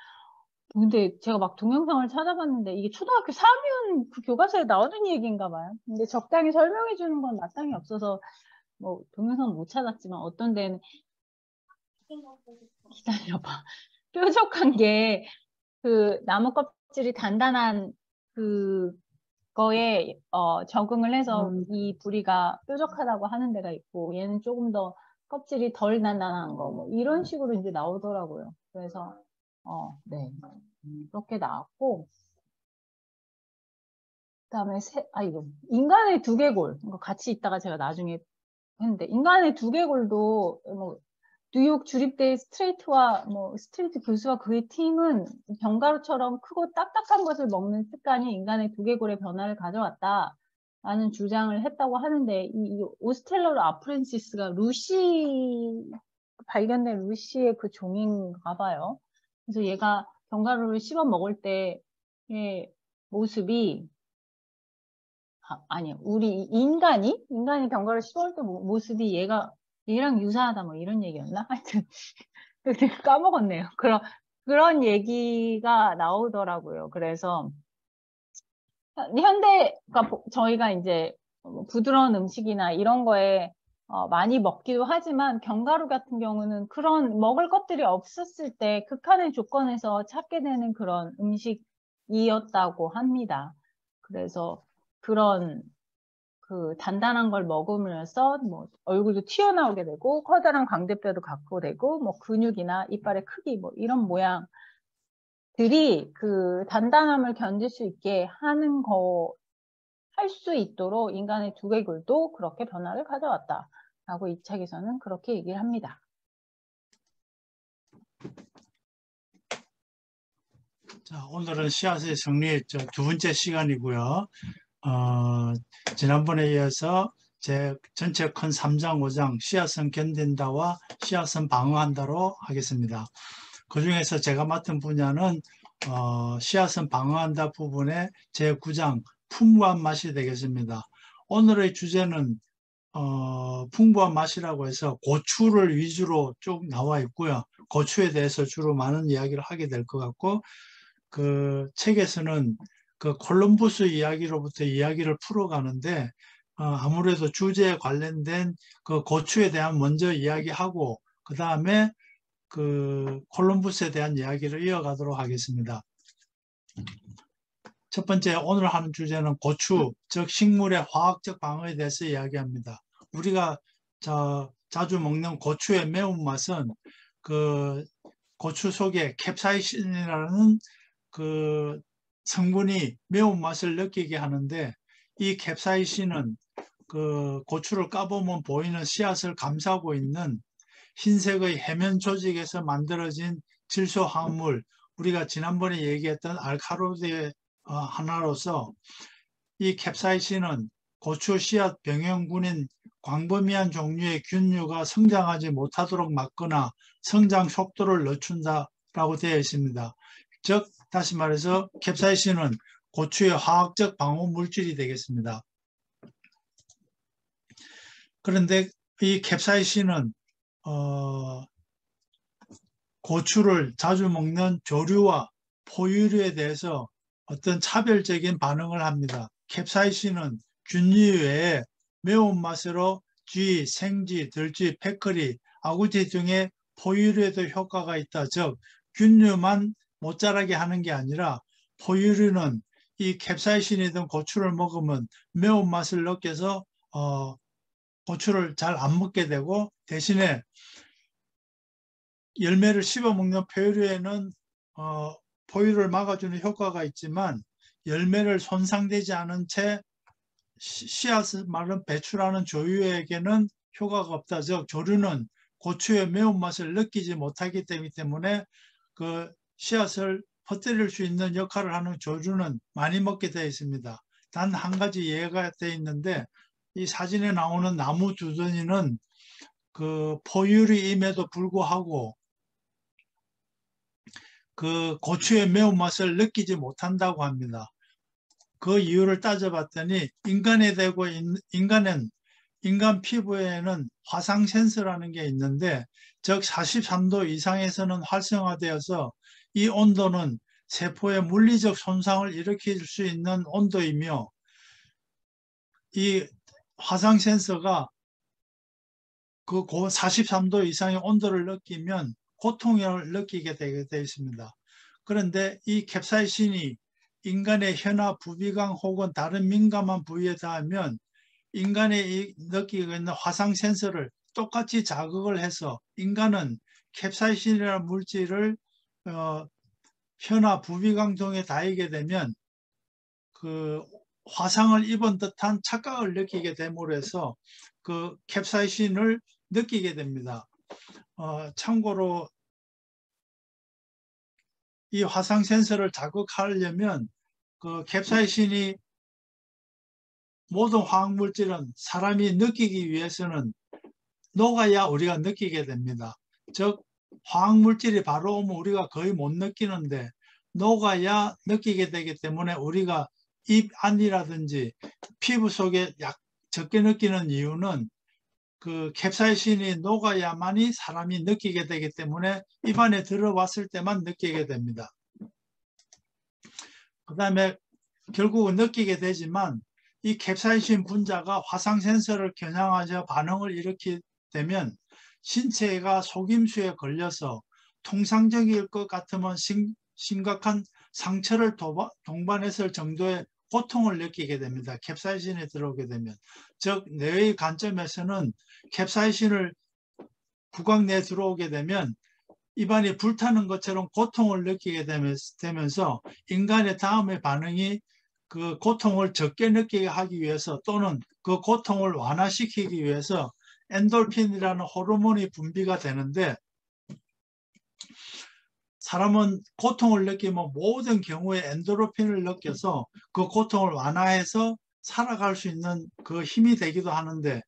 근데 제가 막 동영상을 찾아봤는데 이게 초등학교 4학년 그 교과서에 나오는 얘기인가 봐요. 근데 적당히 설명해 주는 건 마땅히 없어서 뭐 동영상 못 찾았지만 어떤 데는 기다려봐. 뾰족한 게 그 나무 껍질이 단단한 그거에 적응을 해서 이 부리가 뾰족하다고 하는 데가 있고 얘는 조금 더 껍질이 덜 단단한 거 뭐 이런 식으로 이제 나오더라고요. 그래서 네. 그렇게 나왔고 그다음에 이거 인간의 두개골 이거 같이 있다가 제가 나중에 했는데 인간의 두개골도 뭐 뉴욕 주립대 스트레이트와 스트레이트 교수와 그의 팀은 견과류처럼 크고 딱딱한 것을 먹는 습관이 인간의 두개골의 변화를 가져왔다라는 주장을 했다고 하는데 이 오스텔러로 아프렌시스가 발견된 루시의 그 종인가 봐요. 그래서 얘가 견과류를 씹어 먹을 때의 모습이 아니요. 우리 인간이 견과류를 씹어 먹을 때 모습이 얘랑 유사하다 뭐 이런 얘기였나? 하여튼 까먹었네요. 그런 얘기가 나오더라고요. 그래서 그러니까 저희가 이제 부드러운 음식이나 이런 거에 많이 먹기도 하지만 견과류 같은 경우는 그런 먹을 것들이 없었을 때 극한의 조건에서 찾게 되는 그런 음식이었다고 합니다. 그래서 그런 그 단단한 걸 먹으면서 뭐 얼굴도 튀어나오게 되고 커다란 광대뼈도 갖고 되고 뭐 근육이나 이빨의 크기 뭐 이런 모양들이 그 단단함을 견딜 수 있게 하는 거 할 수 있도록 인간의 두개골도 그렇게 변화를 가져왔다라고 이 책에서는 그렇게 얘기를 합니다. 자, 오늘은 씨앗의 정리했죠. 두 번째 시간이고요. 지난번에 이어서 제 전체 큰 3장, 5장 씨앗은 견딘다와 씨앗은 방어한다로 하겠습니다. 그 중에서 제가 맡은 분야는 씨앗은 방어한다 부분의 제 9장 풍부한 맛이 되겠습니다. 오늘의 주제는 풍부한 맛이라고 해서 고추를 위주로 쭉 나와 있고요. 고추에 대해서 주로 많은 이야기를 하게 될 것 같고 그 책에서는 그 콜럼부스 이야기로부터 이야기를 풀어가는데 아무래도 주제에 관련된 그 고추에 대한 먼저 이야기하고 그 다음에 그 콜럼부스에 대한 이야기를 이어가도록 하겠습니다. 첫 번째 오늘 하는 주제는 고추, 즉 식물의 화학적 방어에 대해서 이야기합니다. 우리가 자주 먹는 고추의 매운맛은 그 고추 속에 캡사이신이라는 그 성분이 매운맛을 느끼게 하는데 이 캡사이신은 그 고추를 까보면 보이는 씨앗을 감싸고 있는 흰색의 해면 조직에서 만들어진 질소 화합물, 우리가 지난번에 얘기했던 알카로드의 하나로서 이 캡사이신은 고추 씨앗 병형군인 광범위한 종류의 균류가 성장하지 못하도록 막거나 성장 속도를 늦춘다라고 되어 있습니다. 즉 다시 말해서 캡사이신은 고추의 화학적 방어 물질이 되겠습니다. 그런데 이 캡사이신은 고추를 자주 먹는 조류와 포유류에 대해서 어떤 차별적인 반응을 합니다. 캡사이신은 균류 외에 매운맛으로 쥐, 생쥐, 들쥐, 패거리, 아구쥐 등의 포유류에도 효과가 있다. 즉 균류만 못 자라게 하는 게 아니라 포유류는 이 캡사이신이든 고추를 먹으면 매운맛을 느껴서 고추를 잘 안 먹게 되고, 대신에 열매를 씹어 먹는 포유류에는 포유를 막아주는 효과가 있지만 열매를 손상되지 않은 채 씨앗을 말은 배출하는 조류에게는 효과가 없다. 즉 조류는 고추의 매운맛을 느끼지 못하기 때문에 그 씨앗을 퍼뜨릴 수 있는 역할을 하는 조류는 많이 먹게 되어 있습니다. 단 한 가지 예외가 되어 있는데, 이 사진에 나오는 나무 두더지는 그 포유류임에도 불구하고 그 고추의 매운맛을 느끼지 못한다고 합니다. 그 이유를 따져봤더니 인간 피부에는 화상 센서라는 게 있는데, 즉 43도 이상에서는 활성화되어서 이 온도는 세포의 물리적 손상을 일으킬 수 있는 온도이며, 이 화상 센서가 그 43도 이상의 온도를 느끼면 고통을 느끼게 되게 되어 있습니다. 그런데 이 캡사이신이 인간의 혀나 부비강 혹은 다른 민감한 부위에 닿으면 인간이 느끼고 있는 화상 센서를 똑같이 자극을 해서 인간은 캡사이신이라는 물질을 혀나 부비강 등에 닿게 되면 그 화상을 입은 듯한 착각을 느끼게 됨으로 해서 그 캡사이신을 느끼게 됩니다. 참고로 이 화상 센서를 자극하려면 그 캡사이신이 모든 화학물질은 사람이 느끼기 위해서는 녹아야 우리가 느끼게 됩니다. 즉 화학물질이 바로 오면 우리가 거의 못 느끼는데 녹아야 느끼게 되기 때문에 우리가 입 안이라든지 피부 속에 적게 느끼는 이유는 그 캡사이신이 녹아야만이 사람이 느끼게 되기 때문에 입안에 들어왔을 때만 느끼게 됩니다. 그 다음에 결국은 느끼게 되지만 이 캡사이신 분자가 화상 센서를 겨냥하여 반응을 일으키게 되면 신체가 속임수에 걸려서 통상적일 것 같으면 심각한 상처를 동반했을 정도의 고통을 느끼게 됩니다. 캡사이신이 들어오게 되면. 즉 뇌의 관점에서는 캡사이신을 구강 내에 들어오게 되면 입안이 불타는 것처럼 고통을 느끼게 되면서 인간의 다음의 반응이 그 고통을 적게 느끼게 하기 위해서 또는 그 고통을 완화시키기 위해서 엔돌핀이라는 호르몬이 분비가 되는데, 사람은 고통을 느끼면 모든 경우에 엔도르핀을 느껴서 그 고통을 완화해서 살아갈 수 있는 그 힘이 되기도 하는데,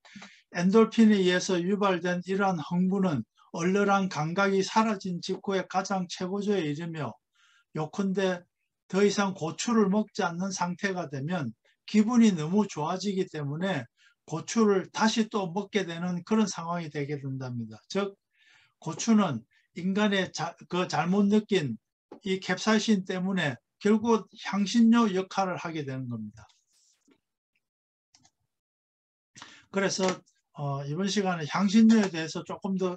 엔돌핀에 의해서 유발된 이러한 흥분은 얼얼한 감각이 사라진 직후에 가장 최고조에 이르며, 요컨대 더 이상 고추를 먹지 않는 상태가 되면 기분이 너무 좋아지기 때문에 고추를 다시 또 먹게 되는 그런 상황이 되게 된답니다. 즉 고추는 인간의 잘못 느낀 이 캡사이신 때문에 결국 향신료 역할을 하게 되는 겁니다. 그래서 이번 시간에 향신료에 대해서 조금 더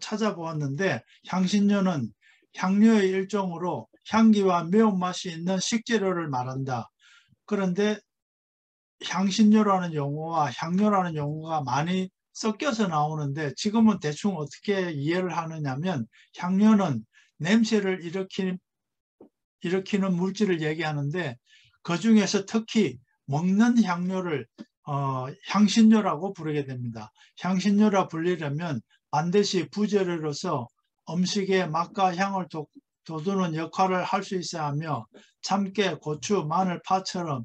찾아보았는데, 향신료는 향료의 일종으로 향기와 매운맛이 있는 식재료를 말한다. 그런데 향신료라는 용어와 향료라는 용어가 많이 섞여서 나오는데, 지금은 대충 어떻게 이해를 하느냐면 향료는 냄새를 일으키는 물질을 얘기하는데, 그 중에서 특히 먹는 향료를 향신료라고 부르게 됩니다. 향신료라 불리려면 반드시 부재료로서 음식의 맛과 향을 돋우는 역할을 할 수 있어야 하며, 참깨, 고추, 마늘, 파처럼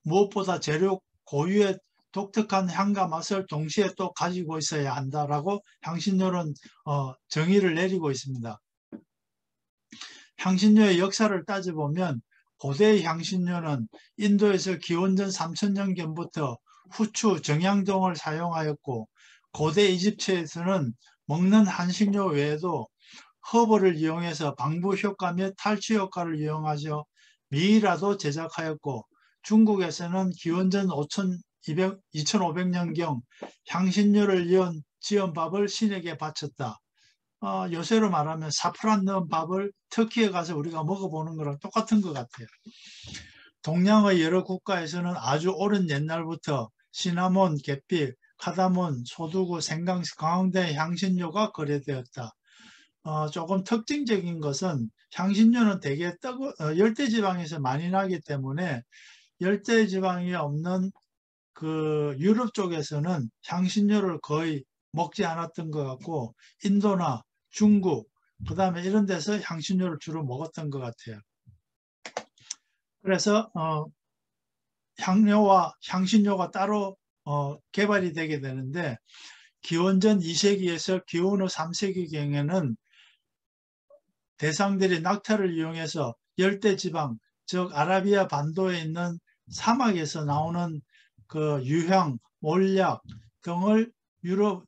무엇보다 재료 고유의 독특한 향과 맛을 동시에 또 가지고 있어야 한다라고 향신료는 정의를 내리고 있습니다. 향신료의 역사를 따져보면 고대의 향신료는 인도에서 기원전 3000년경부터 후추, 정향 등을 사용하였고, 고대 이집트에서는 먹는 한식료 외에도 허브를 이용해서 방부 효과 및 탈취 효과를 이용하여 미이라도 제작하였고, 중국에서는 기원전 2500년경 향신료를 지은 밥을 신에게 바쳤다. 요새로 말하면 사프란 넣은 밥을 터키에 가서 우리가 먹어보는 거랑 똑같은 것 같아요. 동양의 여러 국가에서는 아주 오랜 옛날부터 시나몬, 계피, 카다몬, 소두구, 생강, 강황된 향신료가 거래되었다. 조금 특징적인 것은 향신료는 대개 열대지방에서 많이 나기 때문에 열대지방이 없는 그 유럽 쪽에서는 향신료를 거의 먹지 않았던 것 같고, 인도나 중국, 그 다음에 이런 데서 향신료를 주로 먹었던 것 같아요. 그래서 향료와 향신료가 따로 개발이 되게 되는데, 기원전 2세기에서 기원 후 3세기경에는 대상들이 낙타를 이용해서 열대지방, 즉 아라비아 반도에 있는 사막에서 나오는 그 유향, 몰약 등을 유럽,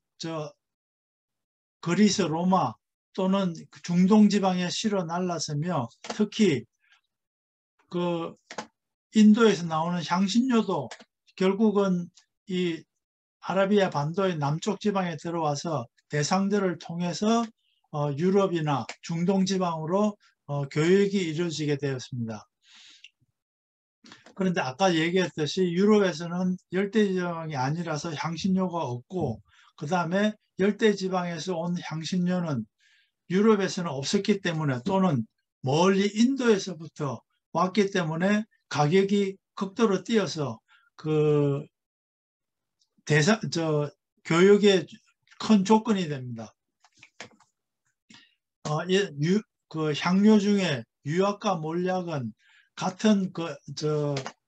그리스, 로마 또는 중동 지방에 실어 날랐으며, 특히 그 인도에서 나오는 향신료도 결국은 이 아라비아 반도의 남쪽 지방에 들어와서 대상들을 통해서 유럽이나 중동 지방으로 교역이 이루어지게 되었습니다. 그런데 아까 얘기했듯이 유럽에서는 열대지방이 아니라서 향신료가 없고, 그 다음에 열대지방에서 온 향신료는 유럽에서는 없었기 때문에, 또는 멀리 인도에서부터 왔기 때문에 가격이 극도로 뛰어서 그 교역의 큰 조건이 됩니다. 그 향료 중에 유약과 몰약은 같은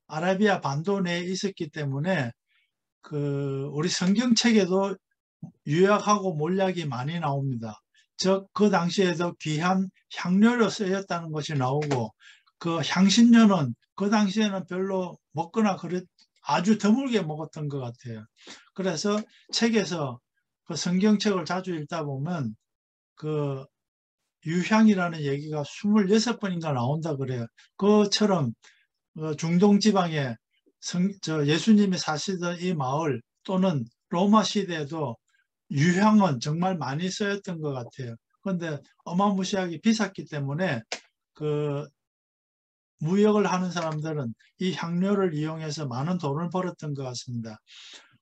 아라비아 반도 내에 있었기 때문에 우리 성경책에도 유약하고 몰약이 많이 나옵니다. 즉 그 당시에도 귀한 향료로 쓰였다는 것이 나오고, 그 향신료는 그 당시에는 별로 먹거나 아주 드물게 먹었던 것 같아요. 그래서 책에서 그 성경책을 자주 읽다 보면 그 유향이라는 얘기가 26번인가 나온다 그래요. 그처럼 중동 지방에 예수님이 사시던 이 마을 또는 로마 시대에도 유향은 정말 많이 쓰였던 것 같아요. 그런데 어마무시하게 비쌌기 때문에 그 무역을 하는 사람들은 이 향료를 이용해서 많은 돈을 벌었던 것 같습니다.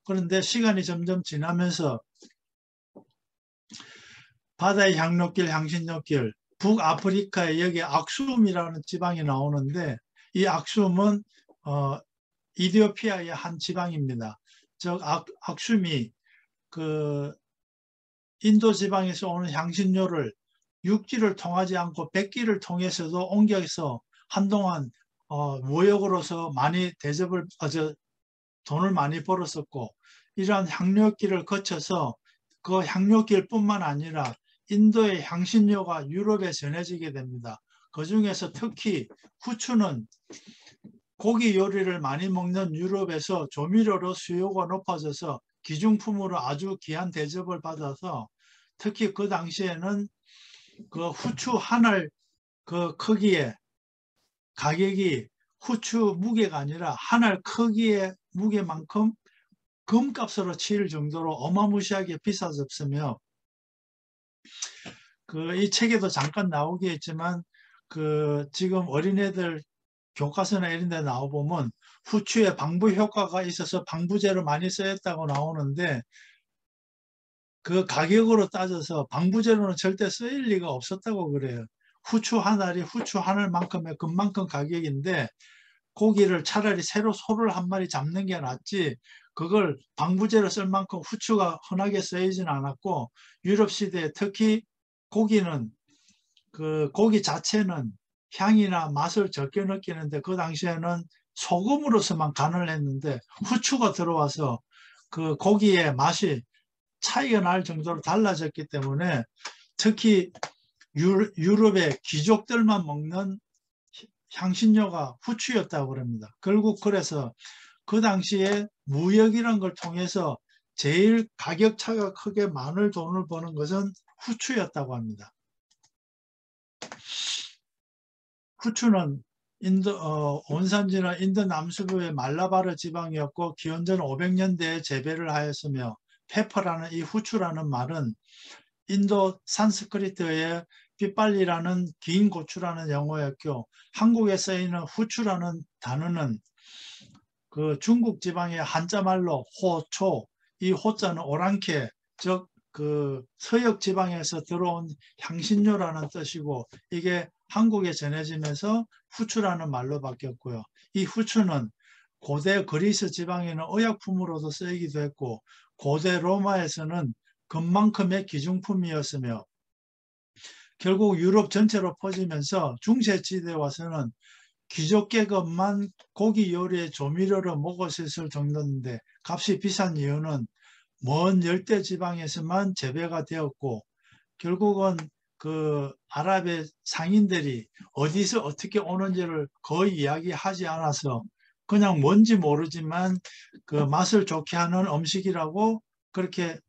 그런데 시간이 점점 지나면서 바다의 향료길, 향신료길, 북아프리카에 여기 악수움이라는 지방이 나오는데, 이 악수움은 이디오피아의 한 지방입니다. 즉 악수움이 그 인도 지방에서 오는 향신료를 육지를 통하지 않고 백기를 통해서도 옮겨서 한동안 무역으로서 많이 돈을 많이 벌었었고, 이러한 향료길을 거쳐서 그 향료길뿐만 아니라 인도의 향신료가 유럽에 전해지게 됩니다. 그 중에서 특히 후추는 고기 요리를 많이 먹는 유럽에서 조미료로 수요가 높아져서 기중품으로 아주 귀한 대접을 받아서, 특히 그 당시에는 그 후추 한 알 그 크기에 가격이 후추 무게가 아니라 한 알 크기의 무게만큼 금값으로 치를 정도로 어마무시하게 비싸졌으며, 이 책에도 잠깐 나오긴 했지만 지금 어린애들 교과서나 이런 데 나와보면 후추에 방부 효과가 있어서 방부제로 많이 쓰였다고 나오는데, 그 가격으로 따져서 방부제로는 절대 쓰일 리가 없었다고 그래요. 후추 한 알이 후추 한 알만큼의 금만큼 가격인데, 고기를 차라리 새로 소를 한 마리 잡는 게 낫지 그걸 방부제로 쓸 만큼 후추가 흔하게 쓰이지는 않았고, 유럽 시대에 특히 고기는 고기 자체는 향이나 맛을 적게 느끼는데, 그 당시에는 소금으로서만 간을 했는데 후추가 들어와서 그 고기의 맛이 차이가 날 정도로 달라졌기 때문에, 특히 유럽의 귀족들만 먹는 향신료가 후추였다고 합니다. 결국 그래서 그 당시에 무역이라는 걸 통해서 제일 가격 차가 크게 많은 돈을 버는 것은 후추였다고 합니다. 후추는 온산지나 인도 남서부의 말라바르 지방이었고 기원전 500년대에 재배를 하였으며 페퍼라는 이 후추라는 말은 인도 산스크리트의 삐빨리라는 긴 고추라는 영어였고 한국에 쓰이는 후추라는 단어는 그 중국 지방의 한자말로 호초, 이 호자는 오랑캐, 즉 그 서역 지방에서 들어온 향신료라는 뜻이고 이게 한국에 전해지면서 후추라는 말로 바뀌었고요. 이 후추는 고대 그리스 지방에는 의약품으로도 쓰이기도 했고 고대 로마에서는 금만큼의 기중품이었으며 결국 유럽 전체로 퍼지면서 중세시대에 와서는 귀족계급만 고기 요리의 조미료로 먹을 수 있을 정도인데 값이 비싼 이유는 먼 열대 지방에서만 재배가 되었고 결국은 그 아랍의 상인들이 어디서 어떻게 오는지를 거의 이야기하지 않아서 그냥 뭔지 모르지만 그 맛을 좋게 하는 음식이라고 그렇게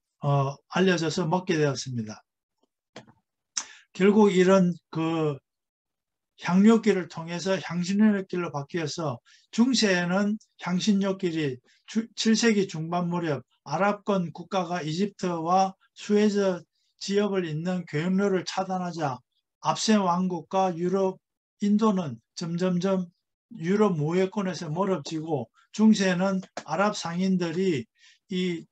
알려져서 먹게 되었습니다. 결국 이런 그 향료길을 통해서 향신료길로 바뀌어서 중세에는 향신료길이 7세기 중반 무렵 아랍권 국가가 이집트와 수에즈 지역을 잇는 교역로를 차단하자 앞센 왕국과 유럽, 인도는 점점점 유럽 무역권에서 멀어지고 중세에는 아랍 상인들이 이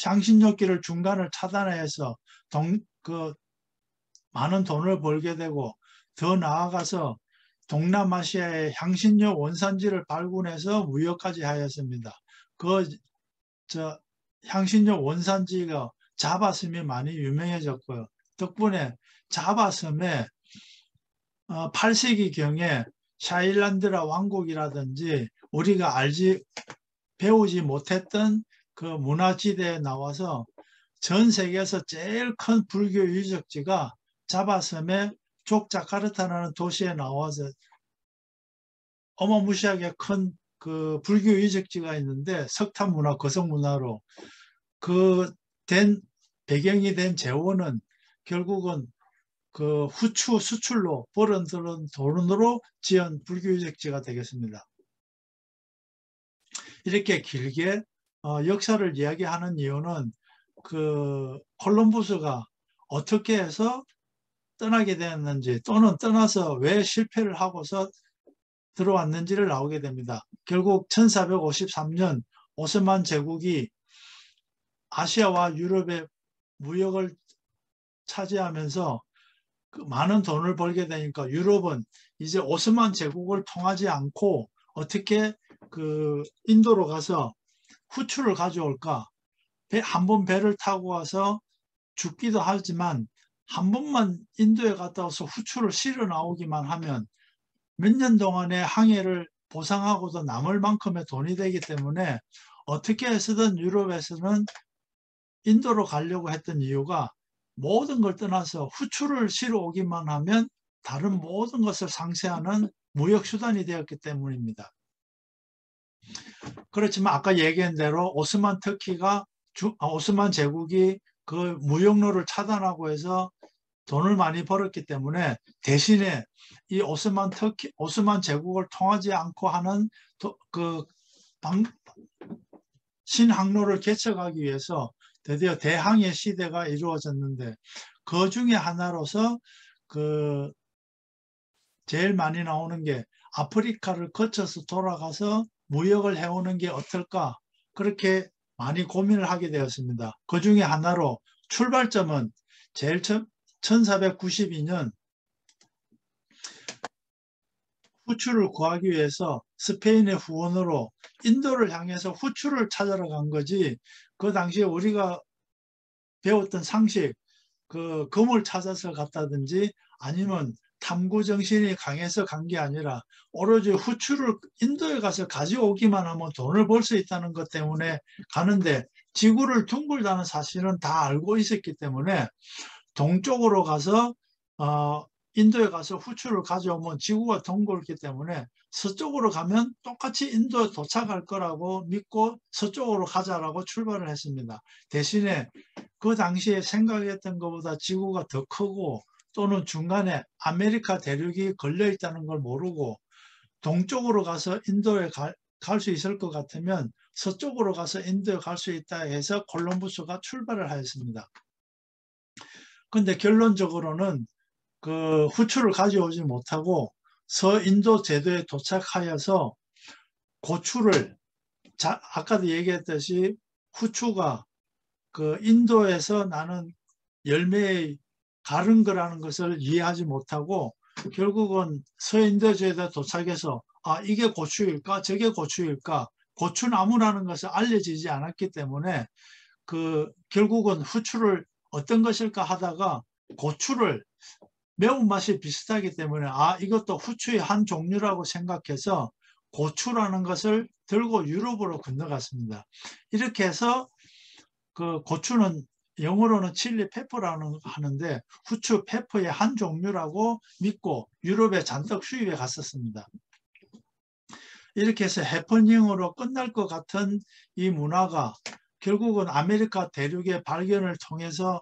향신료길을 중간을 차단해서 많은 돈을 벌게 되고 더 나아가서 동남아시아의 향신료 원산지를 발굴해서 무역까지 하였습니다. 향신료 원산지가 자바섬이 많이 유명해졌고요. 덕분에 자바섬에 8세기경에 샤일란드라 왕국이라든지 우리가 배우지 못했던 그 문화지대에 나와서 전 세계에서 제일 큰 불교 유적지가 자바섬의 족자카르타라는 도시에 나와서 어마무시하게 큰 그 불교 유적지가 있는데 석탑 문화, 거석 문화로 배경이 된 재원은 결국은 그 후추 수출로 벌어들은 돈으로 지은 불교 유적지가 되겠습니다. 이렇게 길게 역사를 이야기하는 이유는 그 콜럼부스가 어떻게 해서 떠나게 되었는지 또는 떠나서 왜 실패를 하고서 들어왔는지를 나오게 됩니다. 결국 1453년 오스만 제국이 아시아와 유럽의 무역을 차지하면서 많은 돈을 벌게 되니까 유럽은 이제 오스만 제국을 통하지 않고 어떻게 그 인도로 가서 후추를 가져올까? 한 번 배를 타고 와서 죽기도 하지만 한 번만 인도에 갔다 와서 후추를 실어 나오기만 하면 몇 년 동안의 항해를 보상하고도 남을 만큼의 돈이 되기 때문에 어떻게 해서든 유럽에서는 인도로 가려고 했던 이유가 모든 걸 떠나서 후추를 실어 오기만 하면 다른 모든 것을 상쇄하는 무역 수단이 되었기 때문입니다. 그렇지만 아까 얘기한 대로 오스만 제국이 그 무역로를 차단하고 해서 돈을 많이 벌었기 때문에 대신에 이 오스만 제국을 통하지 않고 하는 신항로를 개척하기 위해서 드디어 대항해 시대가 이루어졌는데 그 중에 하나로서 그 제일 많이 나오는 게 아프리카를 거쳐서 돌아가서 무역을 해오는 게 어떨까 그렇게 많이 고민을 하게 되었습니다. 그 중에 하나로 출발점은 제일 1492년 후추를 구하기 위해서 스페인의 후원으로 인도를 향해서 후추를 찾아러 간 거지 그 당시에 우리가 배웠던 상식 그 금을 찾아서 갔다든지 아니면 탐구 정신이 강해서 간 게 아니라 오로지 후추를 인도에 가서 가져오기만 하면 돈을 벌 수 있다는 것 때문에 가는데 지구를 둥글다는 사실은 다 알고 있었기 때문에 동쪽으로 가서 인도에 가서 후추를 가져오면 지구가 둥글기 때문에 서쪽으로 가면 똑같이 인도에 도착할 거라고 믿고 서쪽으로 가자라고 출발을 했습니다. 대신에 그 당시에 생각했던 것보다 지구가 더 크고 또는 중간에 아메리카 대륙이 걸려 있다는 걸 모르고 동쪽으로 가서 인도에 갈 수 있을 것 같으면 서쪽으로 가서 인도에 갈 수 있다 해서 콜럼부스가 출발을 하였습니다. 근데 결론적으로는 그 후추를 가져오지 못하고 서인도 제도에 도착하여서 고추를 아까도 얘기했듯이 후추가 그 인도에서 나는 열매의 가른 거라는 것을 이해하지 못하고 결국은 서인도제도에 도착해서 아 이게 고추일까 저게 고추일까 고추나무라는 것을 알려지지 않았기 때문에 그 결국은 후추를 어떤 것일까 하다가 고추를 매운맛이 비슷하기 때문에 아 이것도 후추의 한 종류라고 생각해서 고추라는 것을 들고 유럽으로 건너갔습니다. 이렇게 해서 그 고추는 영어로는 칠리 페퍼라는 하는데 후추 페퍼의 한 종류라고 믿고 유럽에 잔뜩 수입해 갔었습니다. 이렇게 해서 해퍼닝으로 끝날 것 같은 이 문화가 결국은 아메리카 대륙의 발견을 통해서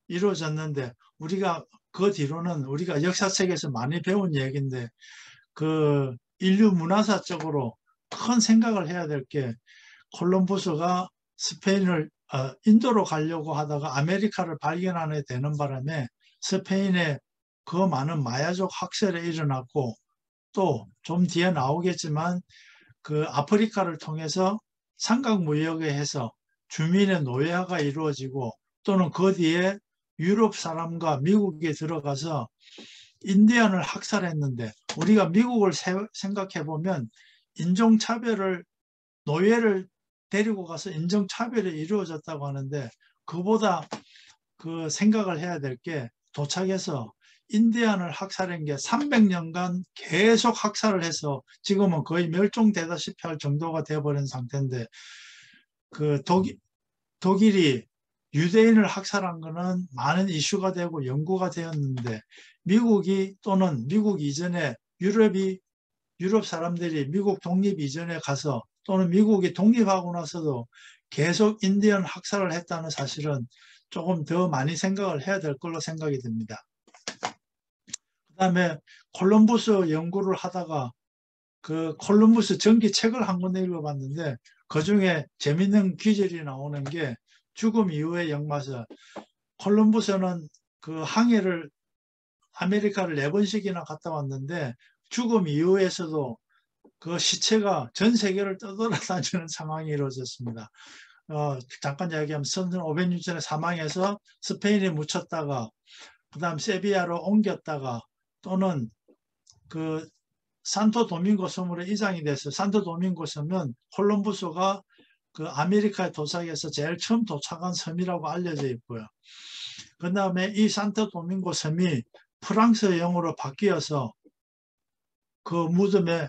이루어졌는데 우리가 그 뒤로는 우리가 역사책에서 많이 배운 얘기인데 그 인류 문화사적으로 큰 생각을 해야 될 게 콜럼버스가 스페인을 인도로 가려고 하다가 아메리카를 발견하게 되는 바람에 스페인에 그 많은 마야족 학살이 일어났고 또 좀 뒤에 나오겠지만 그 아프리카를 통해서 삼각무역에 해서 주민의 노예화가 이루어지고 또는 그 뒤에 유럽 사람과 미국에 들어가서 인디언을 학살했는데 우리가 미국을 생각해 보면 인종차별을 노예를 데리고 가서 인종차별이 이루어졌다고 하는데 그보다 그 생각을 해야 될 게 도착해서 인디언을 학살한 게 300년간 계속 학살을 해서 지금은 거의 멸종되다시피 할 정도가 되어버린 상태인데 그 독일이 유대인을 학살한 거는 많은 이슈가 되고 연구가 되었는데 미국이 또는 미국 이전에 유럽 사람들이 미국 독립 이전에 가서 또는 미국이 독립하고 나서도 계속 인디언 학살을 했다는 사실은 조금 더 많이 생각을 해야 될 걸로 생각이 듭니다. 그 다음에 콜럼버스 연구를 하다가 그 콜럼버스 전기 책을 한 권 읽어봤는데 그 중에 재밌는 기절이 나오는 게 죽음 이후의 역마서 콜럼버스는 그 항해를 아메리카를 4번씩이나 갔다 왔는데 죽음 이후에서도 그 시체가 전 세계를 떠돌아다니는 상황이 이루어졌습니다. 잠깐 이야기하면 1500년 전에 사망해서 스페인에 묻혔다가 그 다음 세비야로 옮겼다가 또는 그 산토도밍고 섬으로 이장이 돼서 산토도밍고 섬은 콜럼버스가 그 아메리카에 도착해서 제일 처음 도착한 섬이라고 알려져 있고요. 그 다음에 이 산토도밍고 섬이 프랑스 영어로 바뀌어서 그 무덤에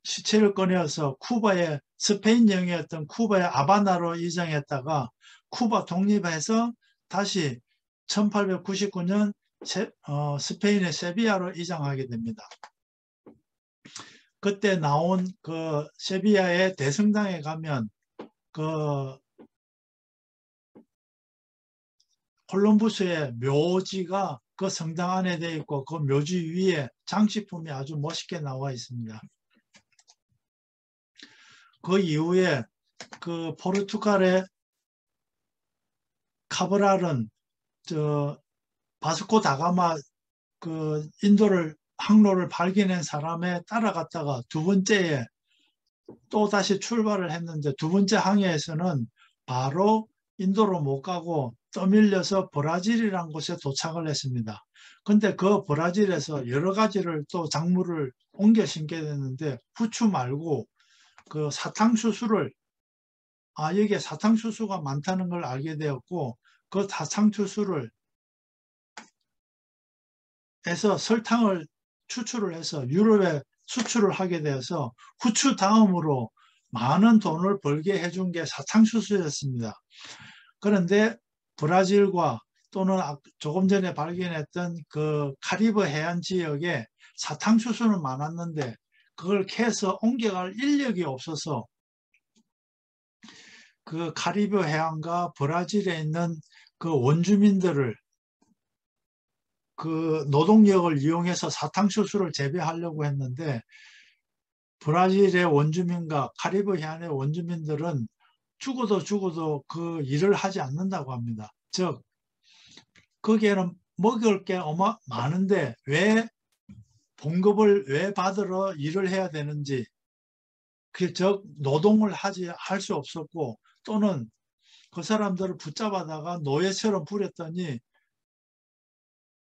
시체를 꺼내어서 쿠바의 스페인 영이었던 쿠바의 아바나로 이장했다가 쿠바 독립해서 다시 1899년 스페인의 세비야로 이장하게 됩니다. 그때 나온 그 세비야의 대성당에 가면 그 콜럼버스의 묘지가 그 성당 안에 되어 있고 그 묘지 위에 장식품이 아주 멋있게 나와 있습니다. 그 이후에 그 포르투갈의 카브랄은 바스코 다가마 그 인도를 항로를 발견한 사람에 따라갔다가 두 번째에 또 다시 출발을 했는데 두 번째 항해에서는 바로 인도로 못 가고 떠밀려서 브라질이라는 곳에 도착을 했습니다. 근데 그 브라질에서 여러 가지를 또 작물을 옮겨 심게 됐는데 후추 말고 그 사탕수수를 여기에 사탕수수가 많다는 걸 알게 되었고 그 사탕수수를 해서 설탕을 추출을 해서 유럽에 수출을 하게 되어서 후추 다음으로 많은 돈을 벌게 해준 게 사탕수수였습니다. 그런데 브라질과 또는 조금 전에 발견했던 그 카리브 해안 지역에 사탕수수는 많았는데 그걸 캐서 옮겨갈 인력이 없어서 그 카리브 해안과 브라질에 있는 그 원주민들을 그 노동력을 이용해서 사탕수수를 재배하려고 했는데 브라질의 원주민과 카리브 해안의 원주민들은 죽어도 그 일을 하지 않는다고 합니다. 즉 거기에는 먹을 게 많은데 왜 봉급을 왜 받으러 일을 해야 되는지 즉 노동을 할 수 없었고 또는 그 사람들을 붙잡아다가 노예처럼 부렸더니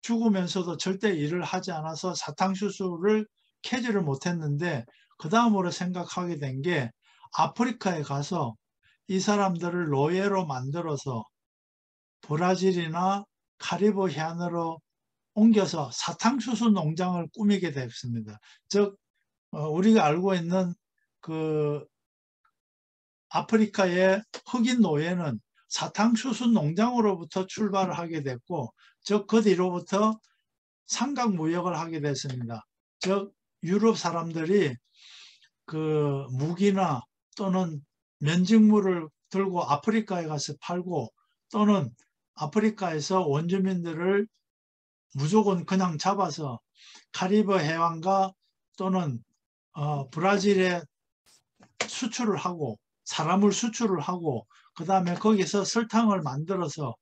죽으면서도 절대 일을 하지 않아서 사탕수수를 캐지를 못했는데 그 다음으로 생각하게 된 게 아프리카에 가서 이 사람들을 노예로 만들어서 브라질이나 카리브 해안으로 옮겨서 사탕수수 농장을 꾸미게 됐습니다. 즉 우리가 알고 있는 그 아프리카의 흑인 노예는 사탕수수 농장으로부터 출발을 하게 됐고 즉 그 뒤로부터 삼각무역을 하게 됐습니다. 즉 유럽 사람들이 그 무기나 또는 면직물을 들고 아프리카에 가서 팔고 또는 아프리카에서 원주민들을 무조건 그냥 잡아서 카리브 해안과 또는 브라질에 수출을 하고 사람을 수출을 하고 그 다음에 거기서 설탕을 만들어서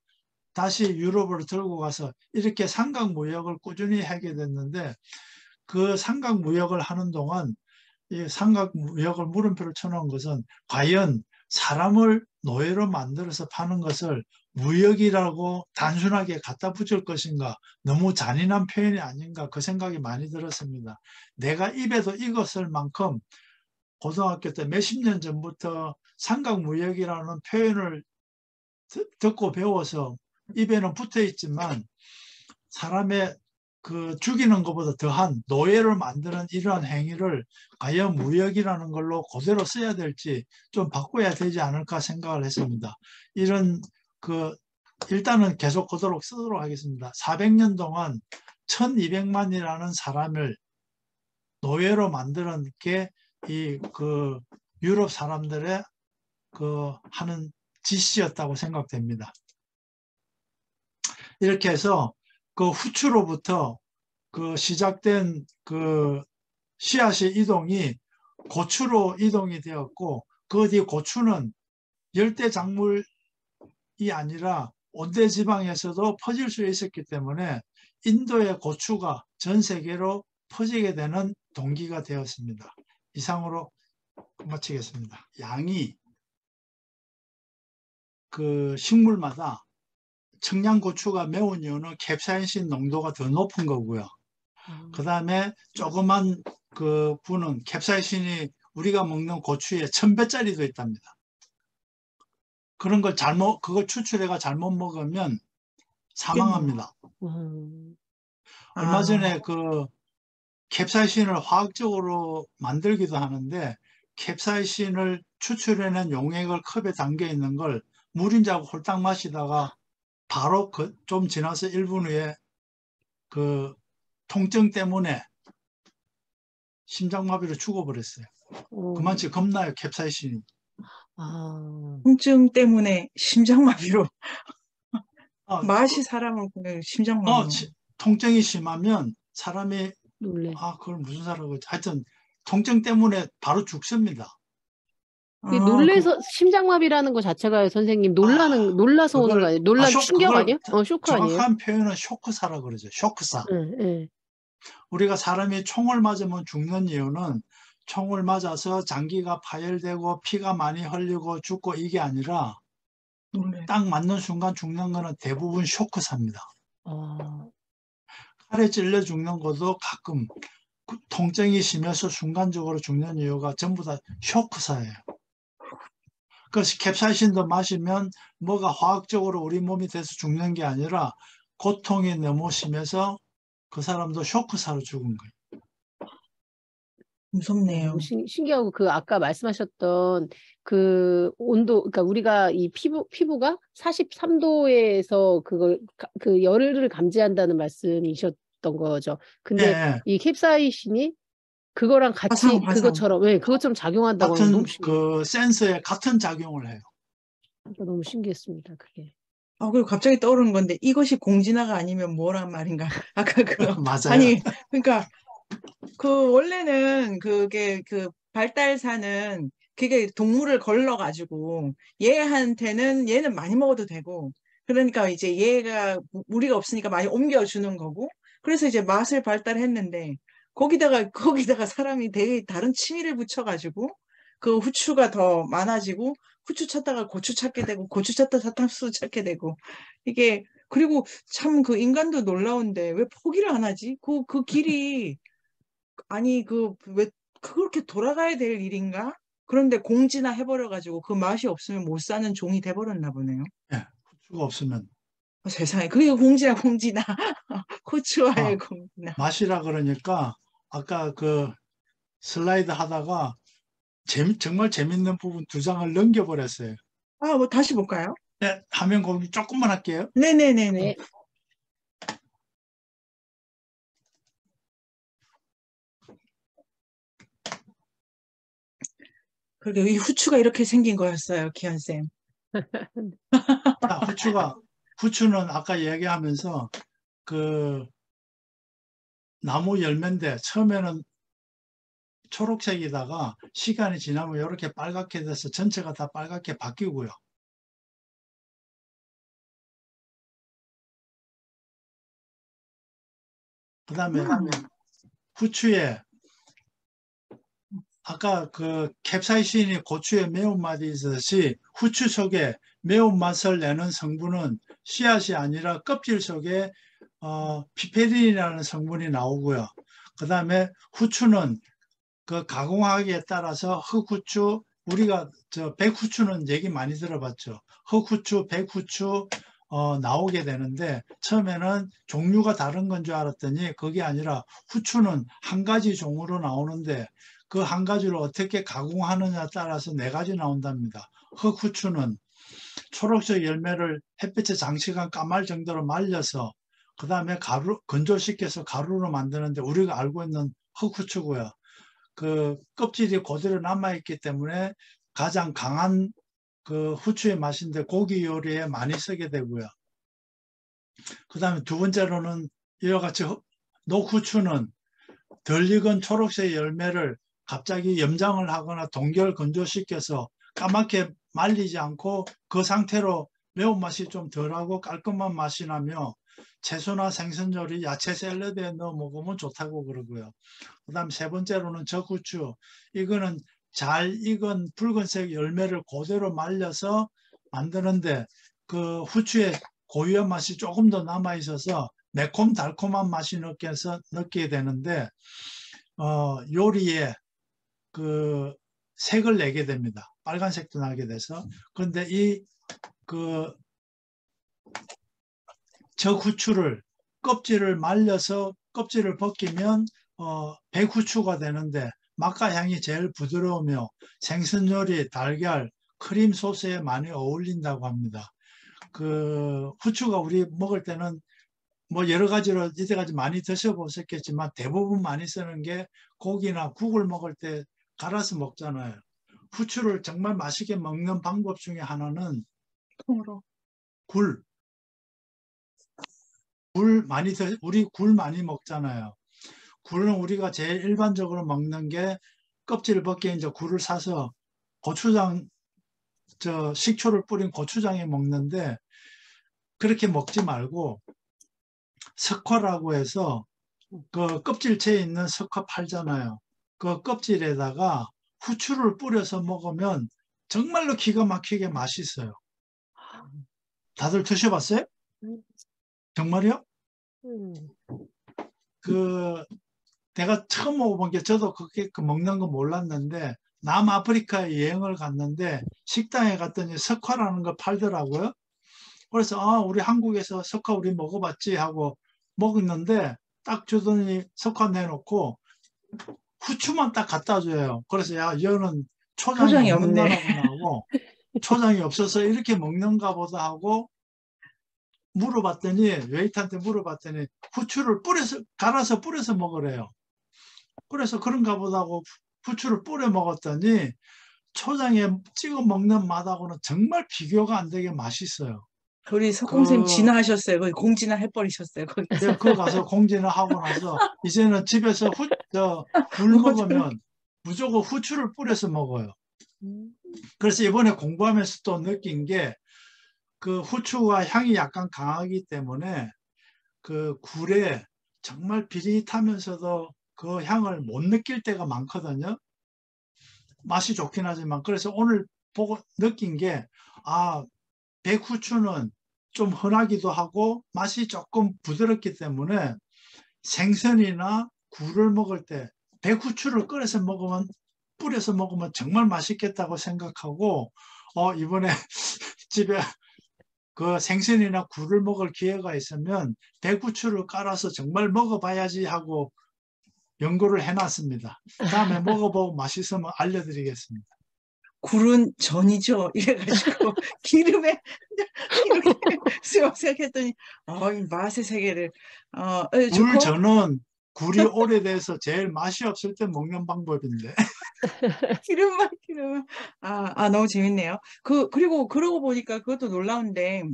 다시 유럽으로 들고 가서 이렇게 삼각무역을 꾸준히 하게 됐는데 그 삼각무역을 하는 동안 이 삼각무역을 물음표를 쳐놓은 것은 과연 사람을 노예로 만들어서 파는 것을 무역이라고 단순하게 갖다 붙일 것인가 너무 잔인한 표현이 아닌가 그 생각이 많이 들었습니다. 내가 입에도 익었을 만큼 고등학교 때 몇십 년 전부터 삼각무역이라는 표현을 듣고 배워서 입에는 붙어 있지만 사람의 그 죽이는 것보다 더한 노예를 만드는 이러한 행위를 과연 무역이라는 걸로 그대로 써야 될지 좀 바꿔야 되지 않을까 생각을 했습니다. 이런 그 일단은 계속 그대로 쓰도록 하겠습니다. 400년 동안 1200만이라는 사람을 노예로 만드는 게 이 그 유럽 사람들의 그 하는 짓이었다고 생각됩니다. 이렇게 해서 그 후추로부터 그 시작된 그 씨앗의 이동이 고추로 이동이 되었고 그 뒤 고추는 열대 작물이 아니라 온대 지방에서도 퍼질 수 있었기 때문에 인도의 고추가 전 세계로 퍼지게 되는 동기가 되었습니다. 이상으로 마치겠습니다. 양이 그 식물마다 청양고추가 매운 이유는 캡사이신 농도가 더 높은 거고요. 그 다음에 조그만 그 분은 캡사이신이 우리가 먹는 고추에 1000배짜리도 있답니다. 그런 걸 그걸 추출해가 잘못 먹으면 사망합니다. 얼마 전에 그 캡사이신을 화학적으로 만들기도 하는데 캡사이신을 추출해낸 용액을 컵에 담겨 있는 걸 물인자고 홀딱 마시다가 바로 좀 지나서 1분 후에 그 통증 때문에 심장마비로 죽어버렸어요. 그만치 겁나요, 캡사이신이. 통증 때문에 심장마비로. 맛이 사람을 심장마비로. 통증이 심하면 사람이 놀래. 그걸 무슨 사라고 하여튼 통증 때문에 바로 죽습니다. 놀래서 심장마비라는 것 자체가 선생님 놀라서 오는 거 아니에요? 충격 아니에요? 쇼크 아니에요? 정확한 표현은 쇼크사라고 그러죠. 쇼크사. 네. 우리가 사람이 총을 맞으면 죽는 이유는 총을 맞아서 장기가 파열되고 피가 많이 흘리고 죽고 이게 아니라 딱 맞는 순간 죽는 거는 대부분 쇼크사입니다. 칼에 찔려 죽는 것도 가끔 통증이 심해서 순간적으로 죽는 이유가 전부 다 쇼크사예요. 그래서 캡사이신도 마시면 뭐가 화학적으로 우리 몸이 돼서 죽는 게 아니라 고통이 너무 심해서 그 사람도 쇼크사로 죽은 거예요. 무섭네요. 너무 신기하고 그 아까 말씀하셨던 그 온도, 그러니까 우리가 이 피부가 43도에서 그 열을 감지한다는 말씀이셨던 거죠. 근데 예. 이 캡사이신이 그거랑 같이 화상. 그것처럼 그것처럼 작용한다고 하는 같은 너무 신기해요. 그 센서에 같은 작용을 해요. 너무 신기했습니다. 그게. 그리고 갑자기 떠오르는 건데 이것이 공진화가 아니면 뭐란 말인가? 아까 맞아요. 아니 그러니까 그 원래는 그게 그 발달사는 그게 동물을 걸러가지고 얘는 많이 먹어도 되고 그러니까 이제 얘가 무리가 없으니까 많이 옮겨주는 거고 그래서 이제 맛을 발달했는데 거기다가 사람이 되게 다른 취미를 붙여가지고 그 후추가 더 많아지고 후추 찾다가 고추 찾게 되고 고추 찾다 사탕수수 찾게 되고 이게 그리고 참 그 인간도 놀라운데 왜 포기를 안 하지? 그 길이 아니 왜 그렇게 돌아가야 될 일인가? 그런데 공지나 해버려가지고 그 맛이 없으면 못 사는 종이 돼버렸나 보네요. 예, 후추가 없으면. 세상에 그게 공지나 고추와의 아, 공지나. 맛이라 그러니까 아까 그 슬라이드 하다가 정말 재밌는 부분 2장을 넘겨버렸어요. 뭐 다시 볼까요? 네, 화면 공유 조금만 할게요. 네네네네. 네. 그러게 이 후추가 이렇게 생긴 거였어요, 기현쌤. 후추는 아까 얘기하면서 그 나무 열매인데 처음에는 초록색이다가 시간이 지나면 이렇게 빨갛게 돼서 전체가 다 빨갛게 바뀌고요. 그 다음에 후추에 아까 그 캡사이신이 고추의 매운맛이 있듯이 후추 속에 매운맛을 내는 성분은 씨앗이 아니라 껍질 속에 피페린이라는 성분이 나오고요. 그 다음에 후추는 그 가공하기에 따라서 흑후추, 우리가 백후추는 얘기 많이 들어봤죠. 흑후추, 백후추 나오게 되는데 처음에는 종류가 다른 건 줄 알았더니 그게 아니라 후추는 한 가지 종으로 나오는데 그 한 가지를 어떻게 가공하느냐에 따라서 4가지 나온답니다. 흑후추는 초록색 열매를 햇빛에 장시간 까말 정도로 말려서 그 다음에 건조시켜서 가루로 만드는데 우리가 알고 있는 흑후추고요. 그 껍질이 그대로 남아있기 때문에 가장 강한 그 후추의 맛인데 고기 요리에 많이 쓰게 되고요. 그 다음에 2번째로는 이와 같이 녹후추는 덜 익은 초록색 열매를 갑자기 염장을 하거나 동결 건조시켜서 까맣게 말리지 않고 그 상태로 매운맛이 좀 덜하고 깔끔한 맛이 나며 채소나 생선 요리, 야채 샐러드에 넣어 먹으면 좋다고 그러고요. 그 다음 3번째로는 적후추. 이거는 잘 익은 붉은색 열매를 그대로 말려서 만드는데 그 후추의 고유한 맛이 조금 더 남아 있어서 매콤 달콤한 맛이 느끼게 되는데 요리에 그 색을 내게 됩니다. 빨간색도 나게 돼서. 그런데 그 적후추를 껍질을 말려서 껍질을 벗기면 백후추가 되는데 맛과 향이 제일 부드러우며 생선 요리, 달걀, 크림 소스에 많이 어울린다고 합니다. 그 후추가 우리 먹을 때는 뭐 여러 가지로 이때까지 많이 드셔보셨겠지만 대부분 많이 쓰는 게 고기나 국을 먹을 때 갈아서 먹잖아요. 후추를 정말 맛있게 먹는 방법 중에 하나는 굴 우리 굴 많이 먹잖아요. 굴은 우리가 제일 일반적으로 먹는 게 껍질을 벗겨 이제 굴을 사서 고추장 식초를 뿌린 고추장에 먹는데 그렇게 먹지 말고 석화라고 해서 그 껍질체에 있는 석화 팔잖아요. 그 껍질에다가 후추를 뿌려서 먹으면 정말로 기가 막히게 맛있어요. 다들 드셔봤어요? 정말요? 내가 처음 먹어본 게 저도 그렇게 먹는 거 몰랐는데 남아프리카에 여행을 갔는데 식당에 갔더니 석화라는 거 팔더라고요. 그래서 우리 한국에서 석화 우리 먹어봤지 하고 먹었는데 딱 주더니 석화 내놓고 후추만 딱 갖다 줘요. 그래서 야, 얘는 초장이 초장이 없네. 없는다라고 나오고 초장이 없어서 이렇게 먹는가 보다 하고 물어봤더니 웨이터한테 물어봤더니 후추를 갈아서 뿌려서 먹으래요. 그래서 그런가 보다 하고 후추를 뿌려 먹었더니 초장에 찍어 먹는 맛하고는 정말 비교가 안 되게 맛있어요. 우리 석공쌤 그 진화하셨어요. 거기 공진화 해버리셨어요. 거기. 내가 그거 가서 공진을 하고 나서 이제는 집에서 굴 먹으면 무조건 후추를 뿌려서 먹어요. 그래서 이번에 공부하면서 또 느낀 게 그 후추가 향이 약간 강하기 때문에 그 굴에 정말 비릿하면서도 그 향을 못 느낄 때가 많거든요. 맛이 좋긴 하지만 그래서 오늘 보고 느낀 게 백후추는 좀 흔하기도 하고 맛이 조금 부드럽기 때문에 생선이나 굴을 먹을 때 백후추를 뿌려서 먹으면 정말 맛있겠다고 생각하고 이번에 집에 그 생선이나 굴을 먹을 기회가 있으면 백후추를 깔아서 정말 먹어봐야지 하고 연구를 해놨습니다. 다음에 먹어보고 맛있으면 알려드리겠습니다. 굴은 전이죠. 이래가지고 기름에 이렇게 생각했더니 이 맛의 세계를 굴 전은 굴이 오래돼서 제일 맛이 없을 때 먹는 방법인데. 기름만. 너무 재밌네요. 그리고 그러고 보니까 그것도 놀라운데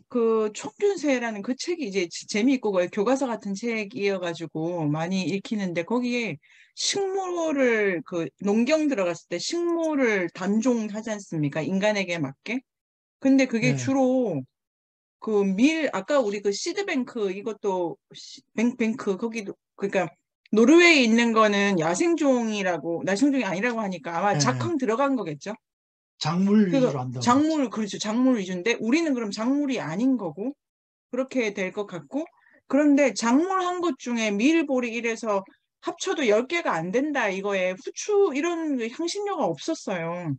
그 총균세라는 그 책이 이제 재미있고 교과서 같은 책이어가지고 많이 읽히는데 거기에 식물을 농경 들어갔을 때 식물을 단종하지 않습니까? 인간에게 맞게. 근데 그게 네. 주로 아까 우리 시드뱅크 이것도 뱅크 거기도 그러니까 노르웨이에 있는 거는 야생종이 아니라고 하니까 아마 네. 작황 들어간 거겠죠? 작물 위주로 한다고. 그렇죠. 작물 위주인데 우리는 그럼 작물이 아닌 거고 그렇게 될 것 같고 그런데 작물 한 것 중에 밀보리 이래서 합쳐도 10개가 안 된다 이거에 후추 이런 향신료가 없었어요.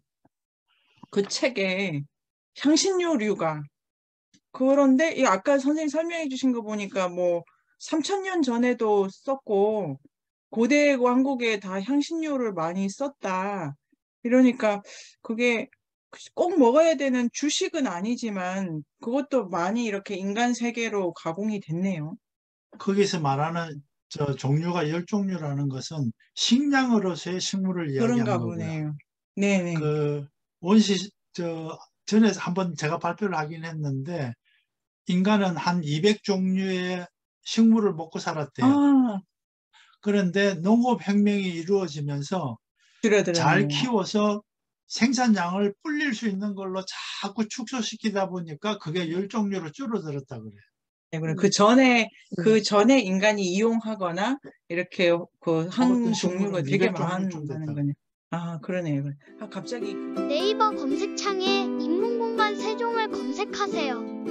그 책에 향신료류가 그런데 아까 선생님 설명해 주신 거 보니까 3000년 전에도 썼고 고대 왕국에 다 향신료를 많이 썼다. 이러니까 그게 꼭 먹어야 되는 주식은 아니지만 그것도 많이 이렇게 인간 세계로 가공이 됐네요. 거기서 말하는 종류가 10종류라는 것은 식량으로서의 식물을 이야기하는 그런가 거고요. 보네요. 네네. 전에 한번 제가 발표를 하긴 했는데 인간은 한 200종류의 식물을 먹고 살았대요. 그런데 농업혁명이 이루어지면서 잘 키워서 생산량을 불릴 수 있는 걸로 자꾸 축소시키다 보니까 그게 10종류로 줄어들었다 그래요. 네, 그 전에 인간이 이용하거나 이렇게 한 종류가 되게 많다는 거네. 그러네요. 갑자기 네이버 검색창에 인문공간 세종을 검색하세요.